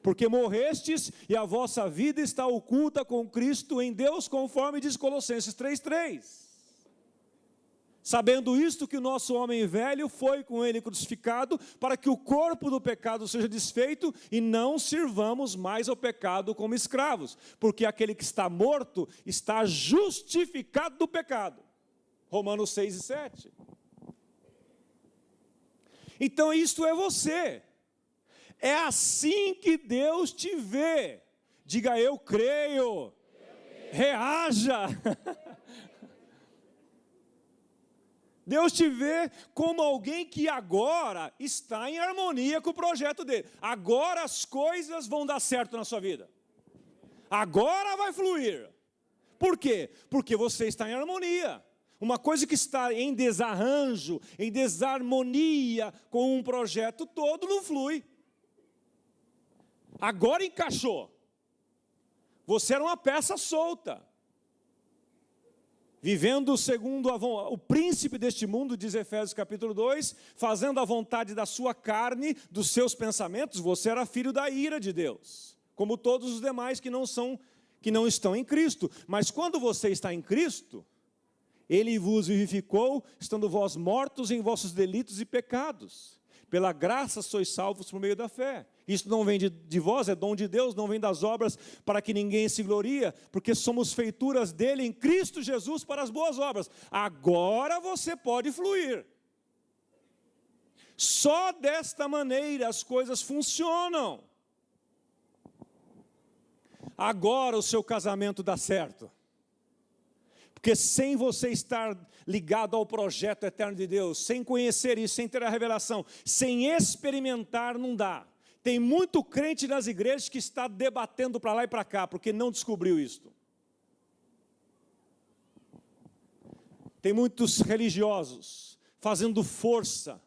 Porque morrestes e a vossa vida está oculta com Cristo em Deus, conforme diz Colossenses 3:3. Sabendo isto, que o nosso homem velho foi com ele crucificado, para que o corpo do pecado seja desfeito, e não sirvamos mais ao pecado como escravos, porque aquele que está morto está justificado do pecado. Romanos 6:7. Então isto é você. É assim que Deus te vê. Diga, eu creio. Reaja. Deus te vê como alguém que agora está em harmonia com o projeto dele. Agora as coisas vão dar certo na sua vida. Agora vai fluir. Por quê? Porque você está em harmonia. Uma coisa que está em desarranjo, em desarmonia com um projeto todo, não flui. Agora encaixou. Você era uma peça solta. Vivendo segundo o príncipe deste mundo, diz Efésios capítulo 2, fazendo a vontade da sua carne, dos seus pensamentos, você era filho da ira de Deus, como todos os demais que não estão em Cristo. Mas quando você está em Cristo, Ele vos vivificou, estando vós mortos em vossos delitos e pecados. Pela graça sois salvos por meio da fé. Isso não vem de vós, é dom de Deus, não vem das obras para que ninguém se gloria, porque somos feituras dele em Cristo Jesus para as boas obras. Agora você pode fluir. Só desta maneira as coisas funcionam. Agora o seu casamento dá certo. Porque sem você estar ligado ao projeto eterno de Deus, sem conhecer isso, sem ter a revelação, sem experimentar, não dá. Tem muito crente nas igrejas que está debatendo para lá e para cá, porque não descobriu isto. Tem muitos religiosos fazendo força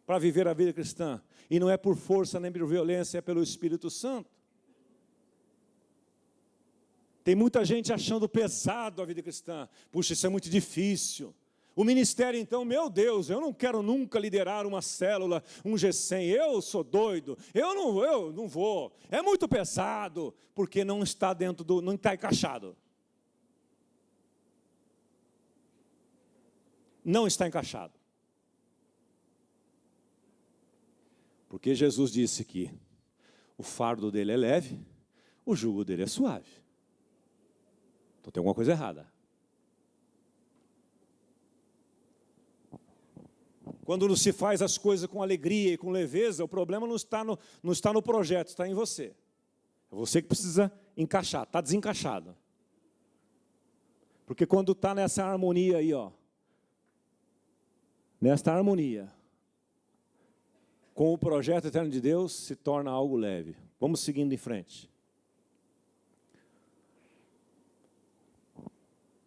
para viver a vida cristã. E não é por força nem por violência, é pelo Espírito Santo. Tem muita gente achando pesado a vida cristã. Puxa, isso é muito difícil. O ministério, então, meu Deus, eu não quero nunca liderar uma célula, um G100, eu sou doido, eu não vou, é muito pesado, porque não está não está encaixado. Não está encaixado. Porque Jesus disse que o fardo dele é leve, o jugo dele é suave. Então tem alguma coisa errada. Quando se faz as coisas com alegria e com leveza, o problema não está no projeto, está em você. É você que precisa encaixar, está desencaixado. Porque quando está nessa harmonia aí, ó, nesta harmonia, com o projeto eterno de Deus, se torna algo leve. Vamos seguindo em frente.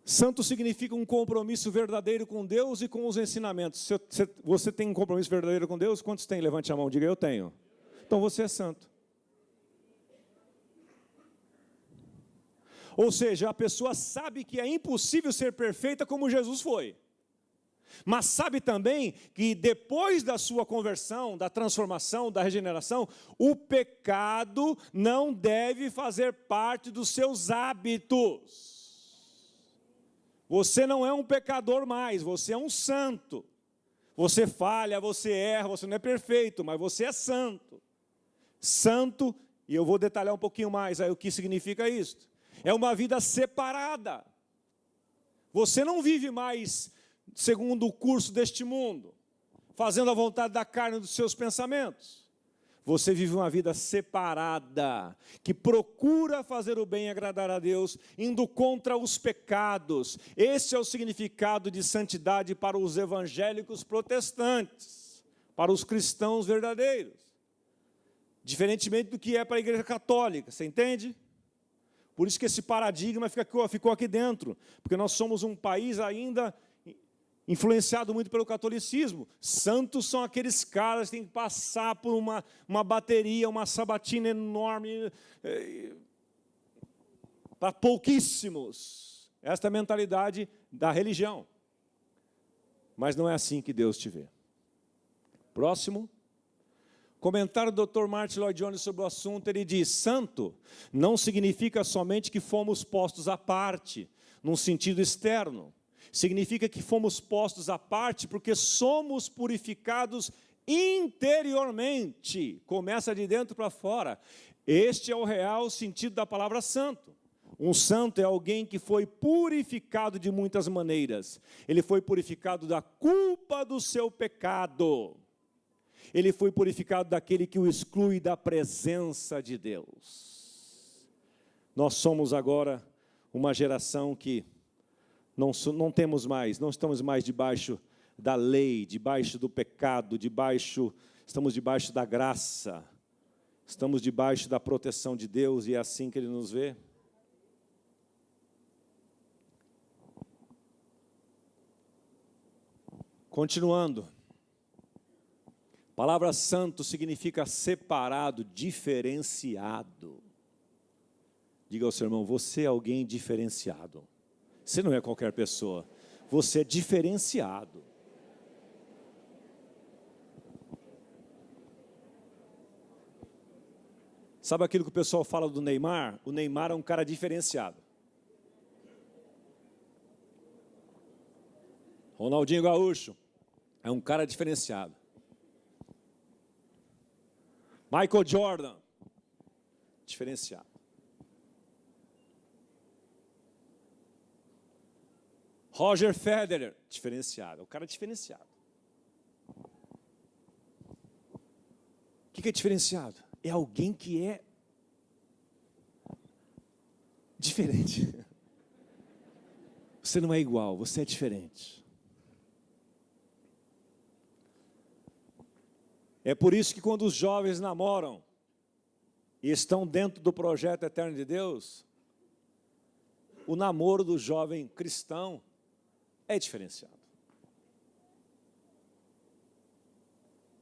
Santo significa um compromisso verdadeiro com Deus e com os ensinamentos. Você tem um compromisso verdadeiro com Deus? Quantos tem? Levante a mão, diga, eu tenho. Então você é santo. Ou seja, a pessoa sabe que é impossível ser perfeita como Jesus foi. Mas sabe também que depois da sua conversão, da transformação, da regeneração, o pecado não deve fazer parte dos seus hábitos. Você não é um pecador mais, você é um santo. Você falha, você erra, você não é perfeito, mas você é santo. Santo, e eu vou detalhar um pouquinho mais aí o que significa isso. É uma vida separada. Você não vive mais segundo o curso deste mundo, fazendo a vontade da carne dos seus pensamentos. Você vive uma vida separada, que procura fazer o bem e agradar a Deus, indo contra os pecados. Esse é o significado de santidade para os evangélicos protestantes, para os cristãos verdadeiros. Diferentemente do que é para a igreja católica, você entende? Por isso que esse paradigma ficou aqui dentro, porque nós somos um país ainda influenciado muito pelo catolicismo. Santos são aqueles caras que têm que passar por uma bateria, uma sabatina enorme, para pouquíssimos. Esta é a mentalidade da religião. Mas não é assim que Deus te vê. Próximo. Comentário do Dr. Martin Lloyd Jones sobre o assunto, ele diz: santo não significa somente que fomos postos à parte, num sentido externo. Significa que fomos postos à parte porque somos purificados interiormente. Começa de dentro para fora. Este é o real sentido da palavra santo. Um santo é alguém que foi purificado de muitas maneiras. Ele foi purificado da culpa do seu pecado. Ele foi purificado daquele que o exclui da presença de Deus. Nós somos agora uma geração que não estamos mais debaixo da lei, debaixo do pecado, estamos debaixo da graça, estamos debaixo da proteção de Deus, e é assim que Ele nos vê. Continuando, a palavra santo significa separado, diferenciado. Diga ao seu irmão: você é alguém diferenciado. Você não é qualquer pessoa, você é diferenciado. Sabe aquilo que o pessoal fala do Neymar? O Neymar é um cara diferenciado. Ronaldinho Gaúcho é um cara diferenciado. Michael Jordan, diferenciado. Roger Federer, diferenciado. O cara é diferenciado. O que é diferenciado? É alguém que é diferente. Você não é igual, você é diferente. É por isso que quando os jovens namoram e estão dentro do projeto eterno de Deus, o namoro do jovem cristão é diferenciado.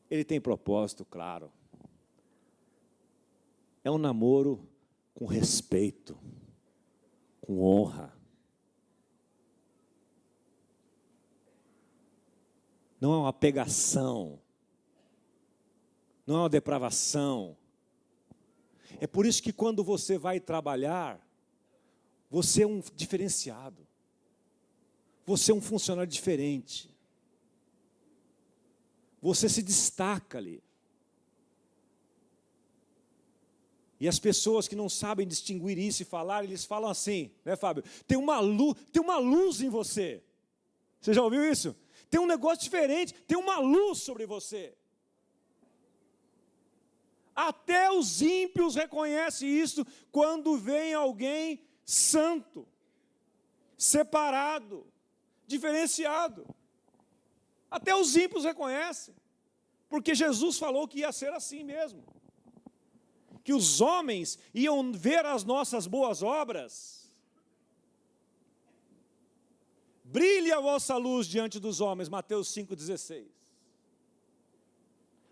Ele tem propósito, claro. É um namoro com respeito, com honra. Não é uma pegação. Não é uma depravação. É por isso que quando você vai trabalhar, você é um diferenciado. Você é um funcionário diferente. Você se destaca ali. E as pessoas que não sabem distinguir isso e falar, eles falam assim, né, Fábio? Tem uma luz em você. Você já ouviu isso? Tem um negócio diferente, tem uma luz sobre você. Até os ímpios reconhecem isso quando vem alguém santo, separado, diferenciado. Até os ímpios reconhecem, porque Jesus falou que ia ser assim mesmo. Que os homens iam ver as nossas boas obras. Brilhe a vossa luz diante dos homens, Mateus 5,16.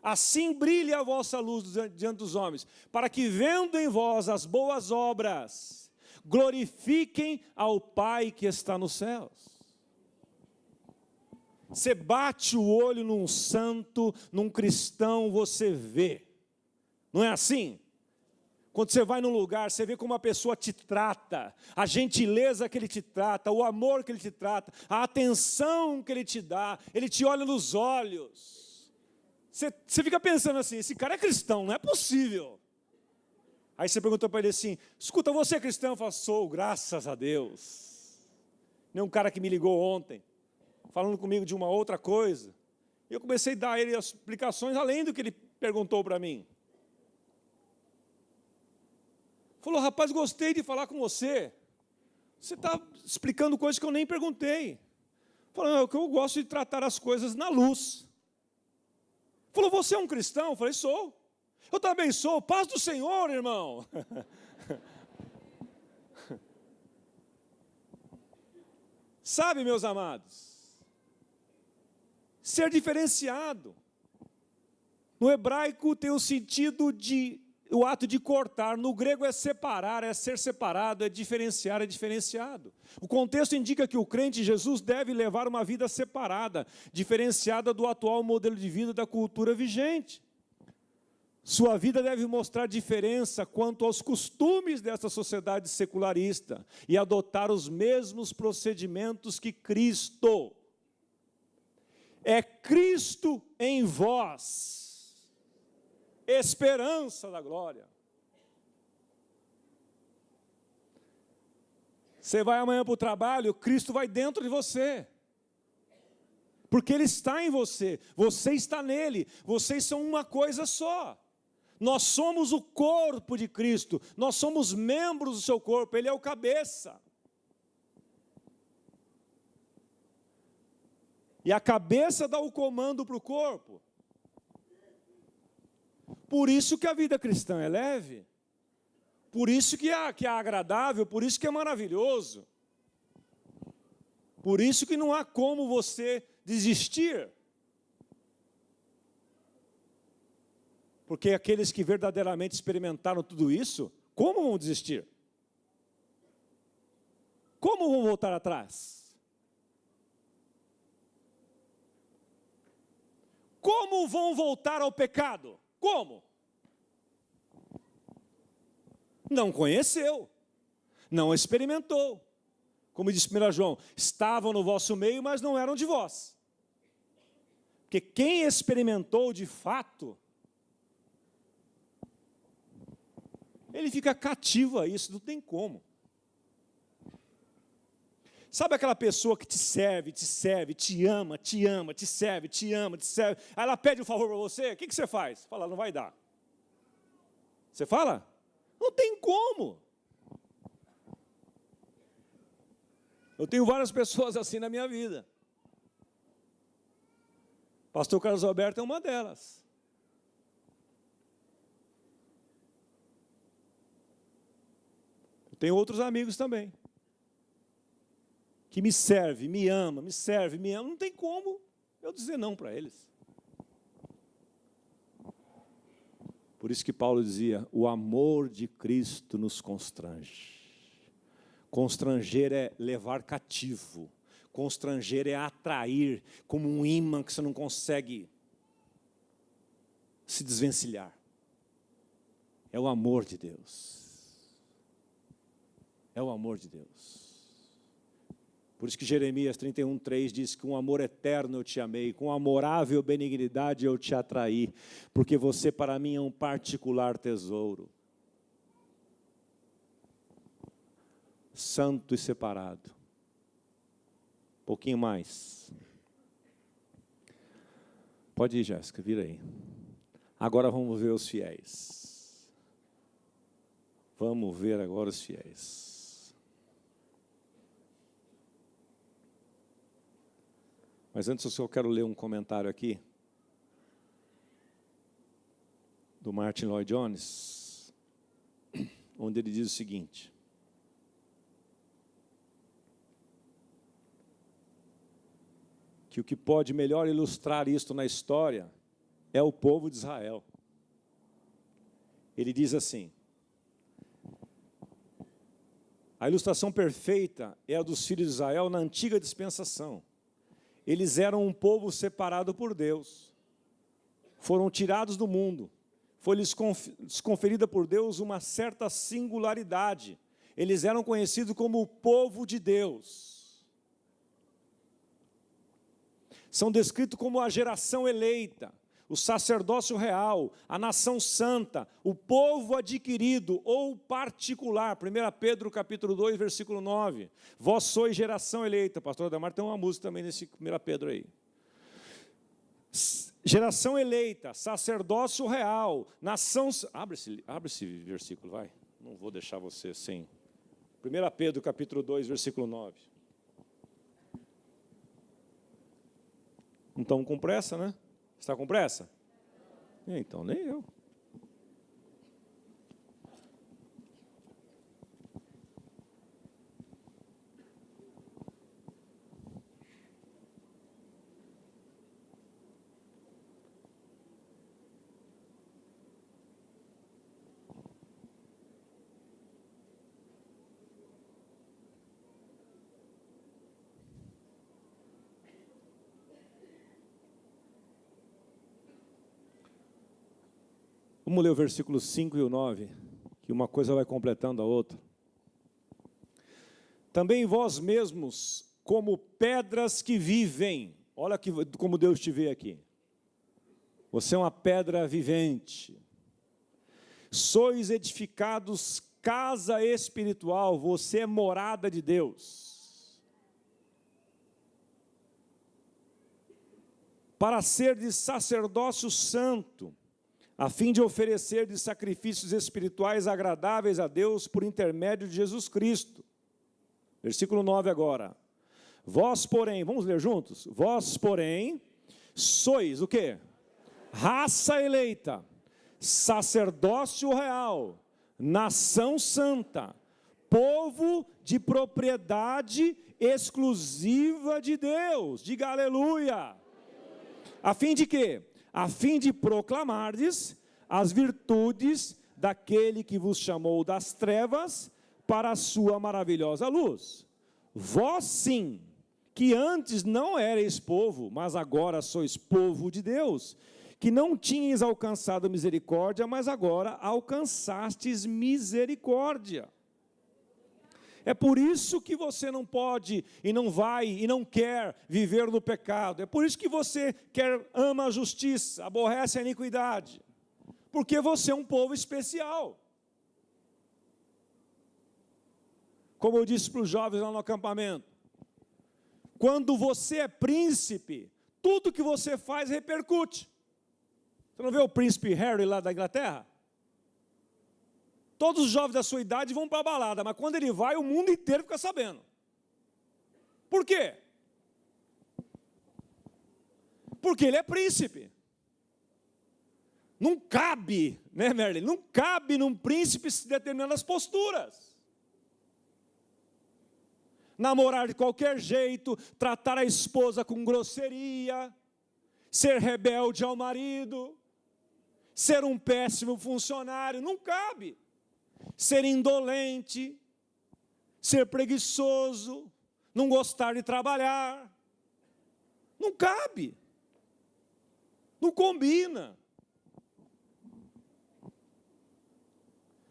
Assim brilhe a vossa luz diante dos homens, para que vendo em vós as boas obras, glorifiquem ao Pai que está nos céus. Você bate o olho num santo, num cristão, você vê. Não é assim? Quando você vai num lugar, você vê como a pessoa te trata, a gentileza que ele te trata, o amor que ele te trata, a atenção que ele te dá, ele te olha nos olhos. Você fica pensando assim, esse cara é cristão, não é possível. Aí você pergunta para ele assim, escuta, você é cristão? Eu falo, sou, graças a Deus. Nem um cara que me ligou ontem, falando comigo de uma outra coisa. E eu comecei a dar a ele as explicações, além do que ele perguntou para mim. Falou, rapaz, gostei de falar com você. Você está explicando coisas que eu nem perguntei. Falou, é que eu gosto de tratar as coisas na luz. Falou, você é um cristão? Eu falei, sou. Eu também sou. Paz do Senhor, irmão. Sabe, meus amados, ser diferenciado. No hebraico tem o sentido de, o ato de cortar. No grego é separar, é ser separado, é diferenciar, é diferenciado. O contexto indica que o crente em Jesus deve levar uma vida separada, diferenciada do atual modelo de vida da cultura vigente. Sua vida deve mostrar diferença quanto aos costumes dessa sociedade secularista e adotar os mesmos procedimentos que Cristo. É Cristo em vós, esperança da glória. Você vai amanhã para o trabalho, Cristo vai dentro de você. Porque Ele está em você, você está nele, vocês são uma coisa só. Nós somos o corpo de Cristo, nós somos membros do seu corpo, Ele é o cabeça. E a cabeça dá o comando para o corpo. Por isso que a vida cristã é leve, por isso que é agradável, por isso que é maravilhoso. Por isso que não há como você desistir. Porque aqueles que verdadeiramente experimentaram tudo isso, como vão desistir? Como vão voltar atrás? Como vão voltar ao pecado? Como? Não conheceu, não experimentou. Como diz 1 João, estavam no vosso meio, mas não eram de vós. Porque quem experimentou de fato, ele fica cativo a isso, não tem como. Sabe aquela pessoa que te serve, te ama, te serve, te ama, te serve. Aí ela pede um favor para você, o que você faz? Fala, não vai dar. Você fala? Não tem como. Eu tenho várias pessoas assim na minha vida. Pastor Carlos Alberto é uma delas. Eu tenho outros amigos também. Que me serve, me ama, me serve, me ama. Não tem como eu dizer não para eles. Por isso que Paulo dizia, o amor de Cristo nos constrange. Constranger é levar cativo. Constranger é atrair, como um imã que você não consegue se desvencilhar. É o amor de Deus. É o amor de Deus. Por isso que Jeremias 31:3 diz que com amor eterno eu te amei, com amorável benignidade eu te atraí, porque você para mim é um particular tesouro. Santo e separado. Um pouquinho mais. Pode ir, Jéssica, vira aí. Agora vamos ver os fiéis. Vamos ver agora os fiéis. Mas antes eu só quero ler um comentário aqui do Martin Lloyd Jones, onde ele diz o seguinte: que o que pode melhor ilustrar isto na história é o povo de Israel. Ele diz assim: a ilustração perfeita é a dos filhos de Israel na antiga dispensação. Eles eram um povo separado por Deus. Foram tirados do mundo. Foi-lhes conferida por Deus uma certa singularidade. Eles eram conhecidos como o povo de Deus. São descritos como a geração eleita, o sacerdócio real, a nação santa, o povo adquirido ou particular. 1 Pedro capítulo 2, versículo 9. Vós sois geração eleita. Pastor Ademar tem uma música também nesse 1 Pedro aí. Geração eleita, sacerdócio real, nação... Abre esse versículo, vai. Não vou deixar você sem. 1 Pedro, capítulo 2, versículo 9. Não estão com pressa, né? Está com pressa? Então, nem eu. Vamos ler o versículo 5 e o 9, que uma coisa vai completando a outra. Também vós mesmos, como pedras que vivem. Olha como Deus te vê aqui. Você é uma pedra vivente. Sois edificados casa espiritual, você é morada de Deus. Para ser de sacerdócio santo, a fim de oferecer de sacrifícios espirituais agradáveis a Deus por intermédio de Jesus Cristo. Versículo 9 agora. Vós, porém, vamos ler juntos? Vós, porém, sois o quê? Raça eleita, sacerdócio real, nação santa, povo de propriedade exclusiva de Deus. Diga aleluia. A fim de quê? A fim de proclamardes as virtudes daquele que vos chamou das trevas para a sua maravilhosa luz. Vós sim, que antes não erais povo, mas agora sois povo de Deus, que não tinhas alcançado misericórdia, mas agora alcançastes misericórdia. É por isso que você não pode, e não vai, e não quer viver no pecado. É por isso que você ama a justiça, aborrece a iniquidade. Porque você é um povo especial. Como eu disse para os jovens lá no acampamento, quando você é príncipe, tudo que você faz repercute. Você não vê o príncipe Harry lá da Inglaterra? Todos os jovens da sua idade vão para a balada, mas quando ele vai, o mundo inteiro fica sabendo. Por quê? Porque ele é príncipe. Não cabe, né, Merlin? Não cabe num príncipe determinadas posturas. Namorar de qualquer jeito, tratar a esposa com grosseria, ser rebelde ao marido, ser um péssimo funcionário, não cabe. Ser indolente, ser preguiçoso, não gostar de trabalhar, não cabe, não combina.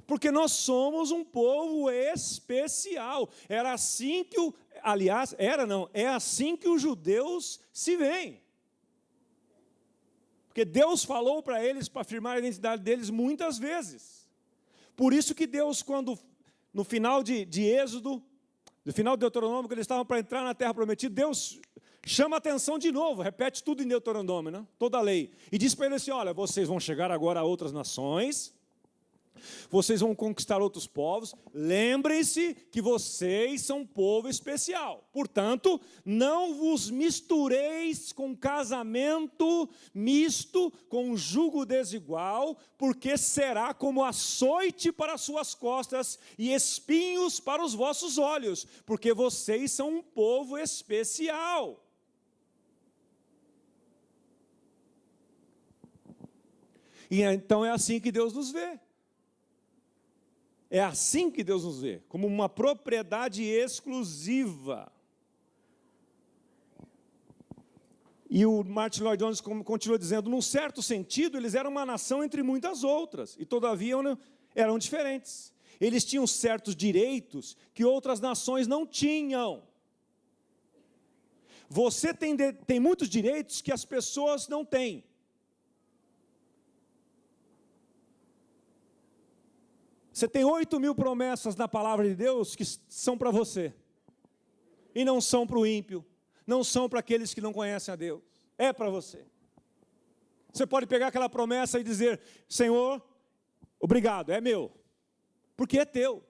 Porque nós somos um povo especial. Era assim que é assim que os judeus se veem. Porque Deus falou para eles, para afirmar a identidade deles muitas vezes. Por isso que Deus, quando, no final de Êxodo, no final de Deuteronômio, quando eles estavam para entrar na terra prometida, Deus chama a atenção de novo, repete tudo em Deuteronômio, né? Toda a lei. E diz para eles assim, olha, vocês vão chegar agora a outras nações, vocês vão conquistar outros povos, lembrem-se que vocês são um povo especial. Portanto, não vos mistureis com casamento misto, com jugo desigual, porque será como açoite para as suas costas e espinhos para os vossos olhos, porque vocês são um povo especial. E então é assim que Deus nos vê. É assim que Deus nos vê, como uma propriedade exclusiva. E o Martin Lloyd Jones continua dizendo, num certo sentido, eles eram uma nação entre muitas outras, e todavia eram diferentes. Eles tinham certos direitos que outras nações não tinham. Você tem muitos direitos que as pessoas não têm. Você tem 8.000 promessas na palavra de Deus que são para você. E não são para o ímpio. Não são para aqueles que não conhecem a Deus. É para você. Você pode pegar aquela promessa e dizer, Senhor, obrigado, é meu. Porque é teu.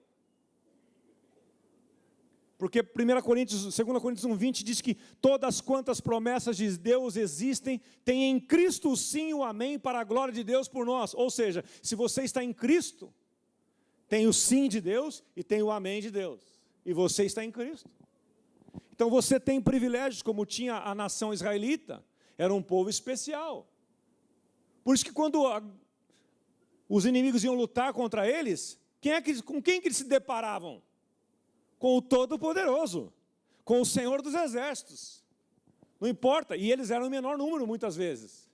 Porque 2 Coríntios 1:20 diz que todas quantas promessas de Deus existem, tem em Cristo o sim e o amém para a glória de Deus por nós. Ou seja, se você está em Cristo, tem o sim de Deus e tem o amém de Deus. E você está em Cristo. Então você tem privilégios como tinha a nação israelita, era um povo especial. Por isso que quando os inimigos iam lutar contra eles, com quem que eles se deparavam? Com o Todo-Poderoso, com o Senhor dos Exércitos. Não importa, e eles eram em menor número muitas vezes.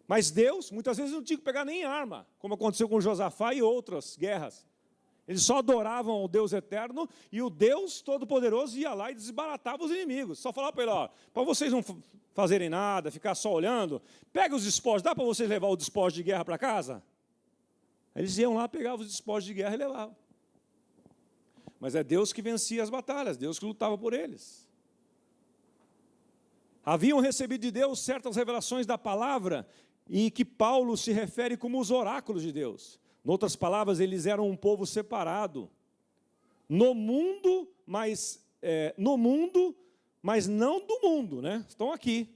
Mas Deus, muitas vezes, não tinha que pegar nem arma, como aconteceu com Josafá e outras guerras. Eles só adoravam o Deus eterno, e o Deus Todo-Poderoso ia lá e desbaratava os inimigos. Só falava para ele, ó, para vocês não fazerem nada, ficar só olhando, pega os despojos, dá para vocês levar o despojo de guerra para casa? Eles iam lá, pegavam os despojos de guerra e levavam. Mas é Deus que vencia as batalhas, Deus que lutava por eles. Haviam recebido de Deus certas revelações da palavra, e que Paulo se refere como os oráculos de Deus. Em outras palavras, eles eram um povo separado. No mundo, mas não do mundo, né? Estão aqui.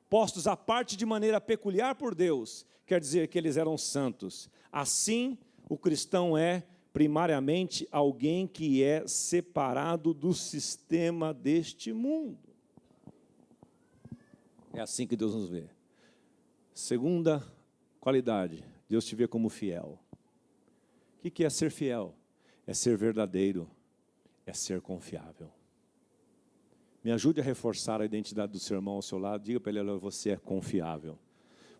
Postos à parte de maneira peculiar por Deus, quer dizer que eles eram santos. Assim, o cristão é primariamente alguém que é separado do sistema deste mundo. É assim que Deus nos vê. Segunda qualidade, Deus te vê como fiel. O que é ser fiel? É ser verdadeiro, é ser confiável. Me ajude a reforçar a identidade do seu irmão ao seu lado, diga para ele, você é confiável,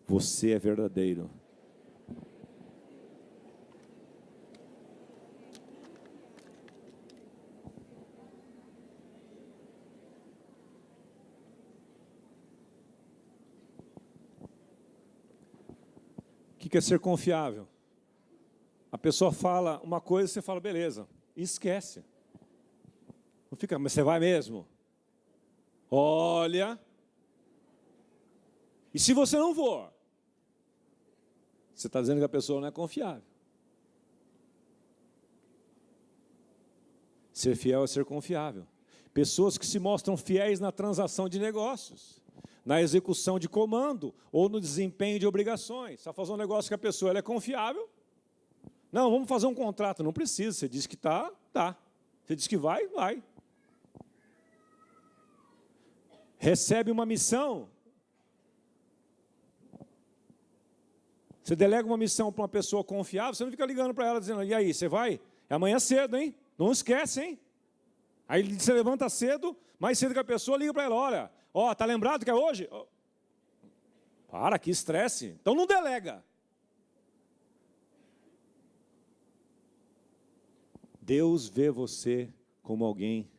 você é verdadeiro. O que é ser confiável? A pessoa fala uma coisa, você fala, beleza, e esquece. Não fica, mas você vai mesmo? Olha. E se você não for? Você está dizendo que a pessoa não é confiável. Ser fiel é ser confiável. Pessoas que se mostram fiéis na transação de negócios, na execução de comando ou no desempenho de obrigações. Está fazendo um negócio que a pessoa ela é confiável. Não, vamos fazer um contrato. Não precisa. Você diz que está, está. Você diz que vai, vai. Recebe uma missão. Você delega uma missão para uma pessoa confiável, você não fica ligando para ela dizendo, e aí, você vai? É amanhã cedo, hein? Não esquece, hein? Aí você levanta cedo, mais cedo que a pessoa, liga para ela, olha, ó, tá lembrado que é hoje? Oh. Para, que estresse. Então não delega. Deus vê você como alguém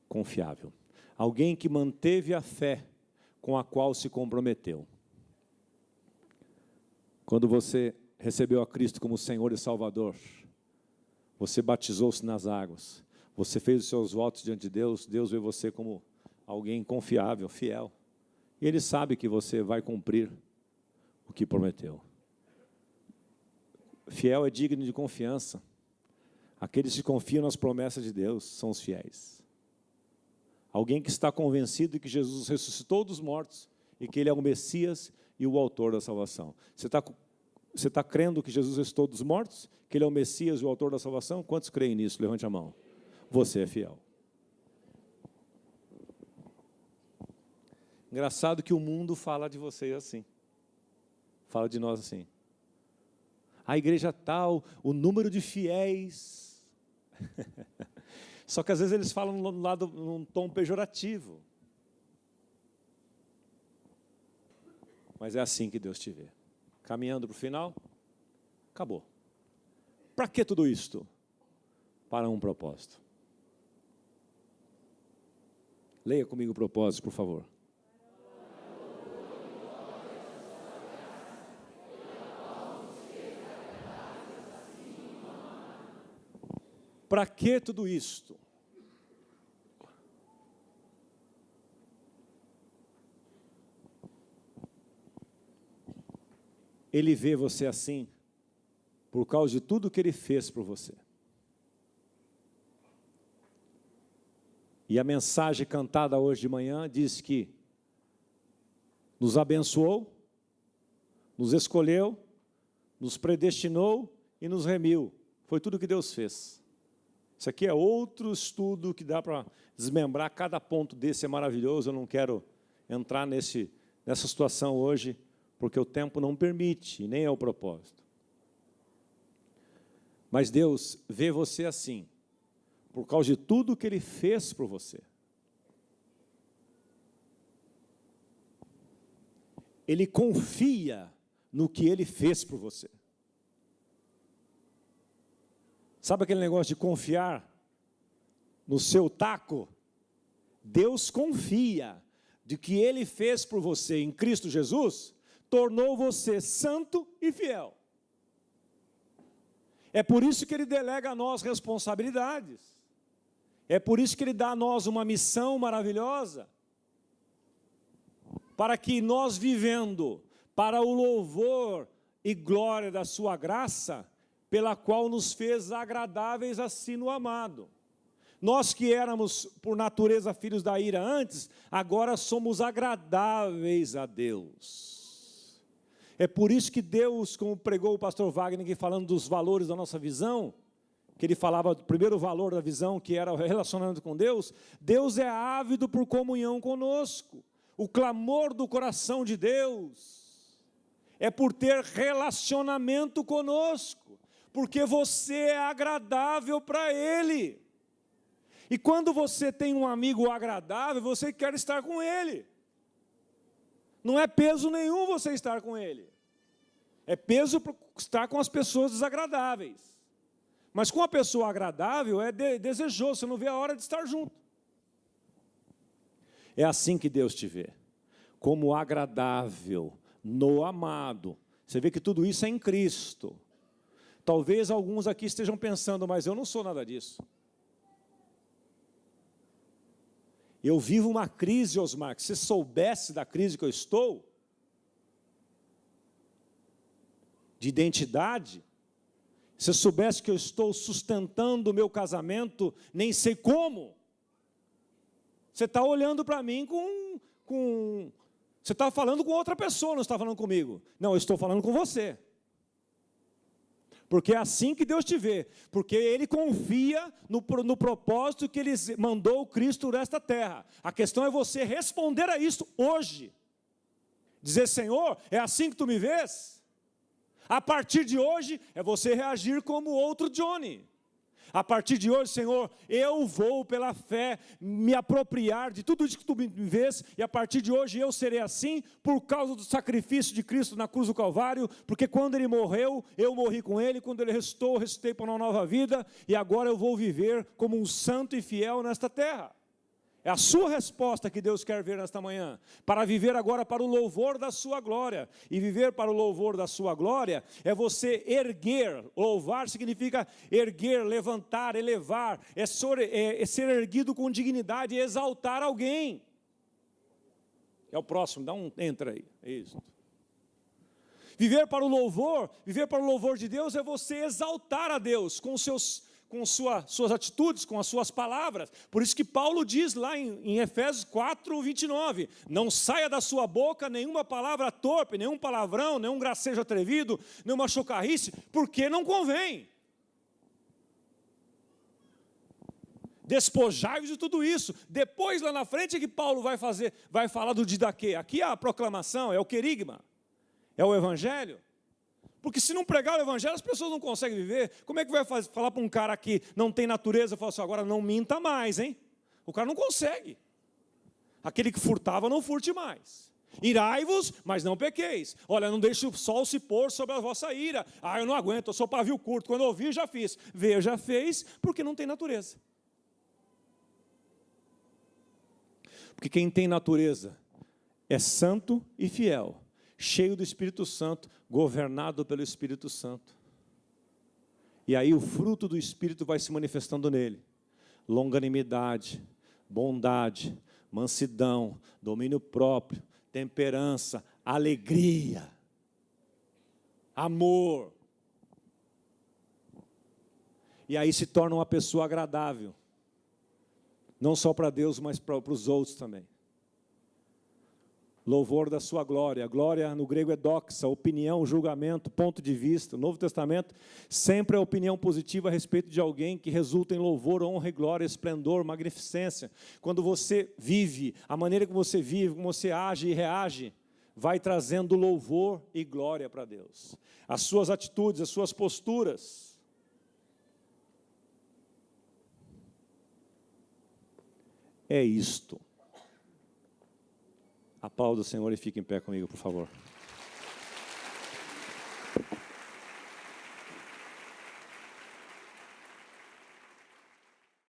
confiável. Alguém que manteve a fé com a qual se comprometeu. Quando você recebeu a Cristo como Senhor e Salvador, você batizou-se nas águas, você fez os seus votos diante de Deus, Deus vê você como alguém confiável, fiel. E Ele sabe que você vai cumprir o que prometeu. Fiel é digno de confiança. Aqueles que confiam nas promessas de Deus são os fiéis. Alguém que está convencido de que Jesus ressuscitou dos mortos e que Ele é o Messias e o autor da salvação. Você está crendo que Jesus ressuscitou dos mortos? Que Ele é o Messias e o autor da salvação? Quantos creem nisso? Levante a mão. Você é fiel. Engraçado que o mundo fala de vocês assim. Fala de nós assim. A igreja tal, o número de fiéis. Só que às vezes eles falam num tom pejorativo. Mas é assim que Deus te vê. Caminhando para o final, acabou. Para que tudo isto? Para um propósito. Leia comigo o propósito, por favor. Para que tudo isto? Ele vê você assim por causa de tudo que Ele fez por você. E a mensagem cantada hoje de manhã diz que nos abençoou, nos escolheu, nos predestinou e nos remiu. Foi tudo que Deus fez. Isso aqui é outro estudo que dá para desmembrar, cada ponto desse é maravilhoso. Eu não quero entrar nessa situação hoje, porque o tempo não permite, nem é o propósito. Mas Deus vê você assim, por causa de tudo que Ele fez por você. Ele confia no que Ele fez por você. Sabe aquele negócio de confiar no seu taco? Deus confia de que Ele fez por você em Cristo Jesus, tornou você santo e fiel. É por isso que Ele delega a nós responsabilidades. É por isso que Ele dá a nós uma missão maravilhosa, para que nós, vivendo para o louvor e glória da sua graça, pela qual nos fez agradáveis assim no amado. Nós que éramos, por natureza, filhos da ira antes, agora somos agradáveis a Deus. É por isso que Deus, como pregou o pastor Wagner, aqui falando dos valores da nossa visão, que ele falava do primeiro valor da visão, que era o relacionamento com Deus, Deus é ávido por comunhão conosco. O clamor do coração de Deus é por ter relacionamento conosco, porque você é agradável para Ele. E quando você tem um amigo agradável, você quer estar com ele. Não é peso nenhum você estar com ele. É peso para estar com as pessoas desagradáveis. Mas com a pessoa agradável é desejoso, você não vê a hora de estar junto. É assim que Deus te vê, como agradável, no amado. Você vê que tudo isso é em Cristo. Talvez alguns aqui estejam pensando, mas eu não sou nada disso. Eu vivo uma crise, Osmar, que se soubesse da crise que eu estou, de identidade, se soubesse que eu estou sustentando o meu casamento, nem sei como. Você está olhando para mim você está falando com outra pessoa, não está falando comigo. Não, eu estou falando com você. Porque é assim que Deus te vê. Porque Ele confia no propósito que Ele mandou o Cristo nesta terra. A questão é você responder a isso hoje. Dizer, Senhor, é assim que Tu me vês? A partir de hoje, é você reagir como outro Johnny. A partir de hoje, Senhor, eu vou pela fé me apropriar de tudo isso que Tu me vês, e a partir de hoje eu serei assim por causa do sacrifício de Cristo na cruz do Calvário, porque quando Ele morreu, eu morri com Ele, quando Ele ressuscitou, eu ressuscitei para uma nova vida, e agora eu vou viver como um santo e fiel nesta terra. É a sua resposta que Deus quer ver nesta manhã, para viver agora para o louvor da sua glória. E viver para o louvor da sua glória é você erguer. Louvar significa erguer, levantar, elevar, é ser erguido com dignidade e exaltar alguém. É o próximo, dá um entra aí, é isso. Viver para o louvor de Deus é você exaltar a Deus com suas atitudes, com as suas palavras. Por isso que Paulo diz lá em Efésios 4, 29, não saia da sua boca nenhuma palavra torpe, nenhum palavrão, nenhum gracejo atrevido, nenhuma chocarrice, porque não convém. Despojai-vos de tudo isso. Depois, lá na frente, é que Paulo vai falar do didaquê. Aqui é a proclamação, é o querigma, é o evangelho. Porque se não pregar o evangelho, as pessoas não conseguem viver. Como é que vai falar para um cara que não tem natureza, falar assim, agora não minta mais, hein? O cara não consegue. Aquele que furtava, não furte mais. Irai-vos, mas não pequeis. Olha, não deixe o sol se pôr sobre a vossa ira. Ah, eu não aguento, eu sou pavio curto. Quando eu ouvi, já fiz. Ver, já fez, porque não tem natureza. Porque quem tem natureza é santo e fiel, cheio do Espírito Santo, governado pelo Espírito Santo. E aí o fruto do Espírito vai se manifestando nele. Longanimidade, bondade, mansidão, domínio próprio, temperança, alegria, amor. E aí se torna uma pessoa agradável. Não só para Deus, mas para os outros também. Louvor da sua glória. Glória no grego é doxa, opinião, julgamento, ponto de vista. O Novo Testamento sempre é opinião positiva a respeito de alguém que resulta em louvor, honra, glória, esplendor, magnificência. Quando você vive, a maneira que você vive, como você age e reage, vai trazendo louvor e glória para Deus. As suas atitudes, as suas posturas. É isto. A paz do Senhor, e fique em pé comigo, por favor.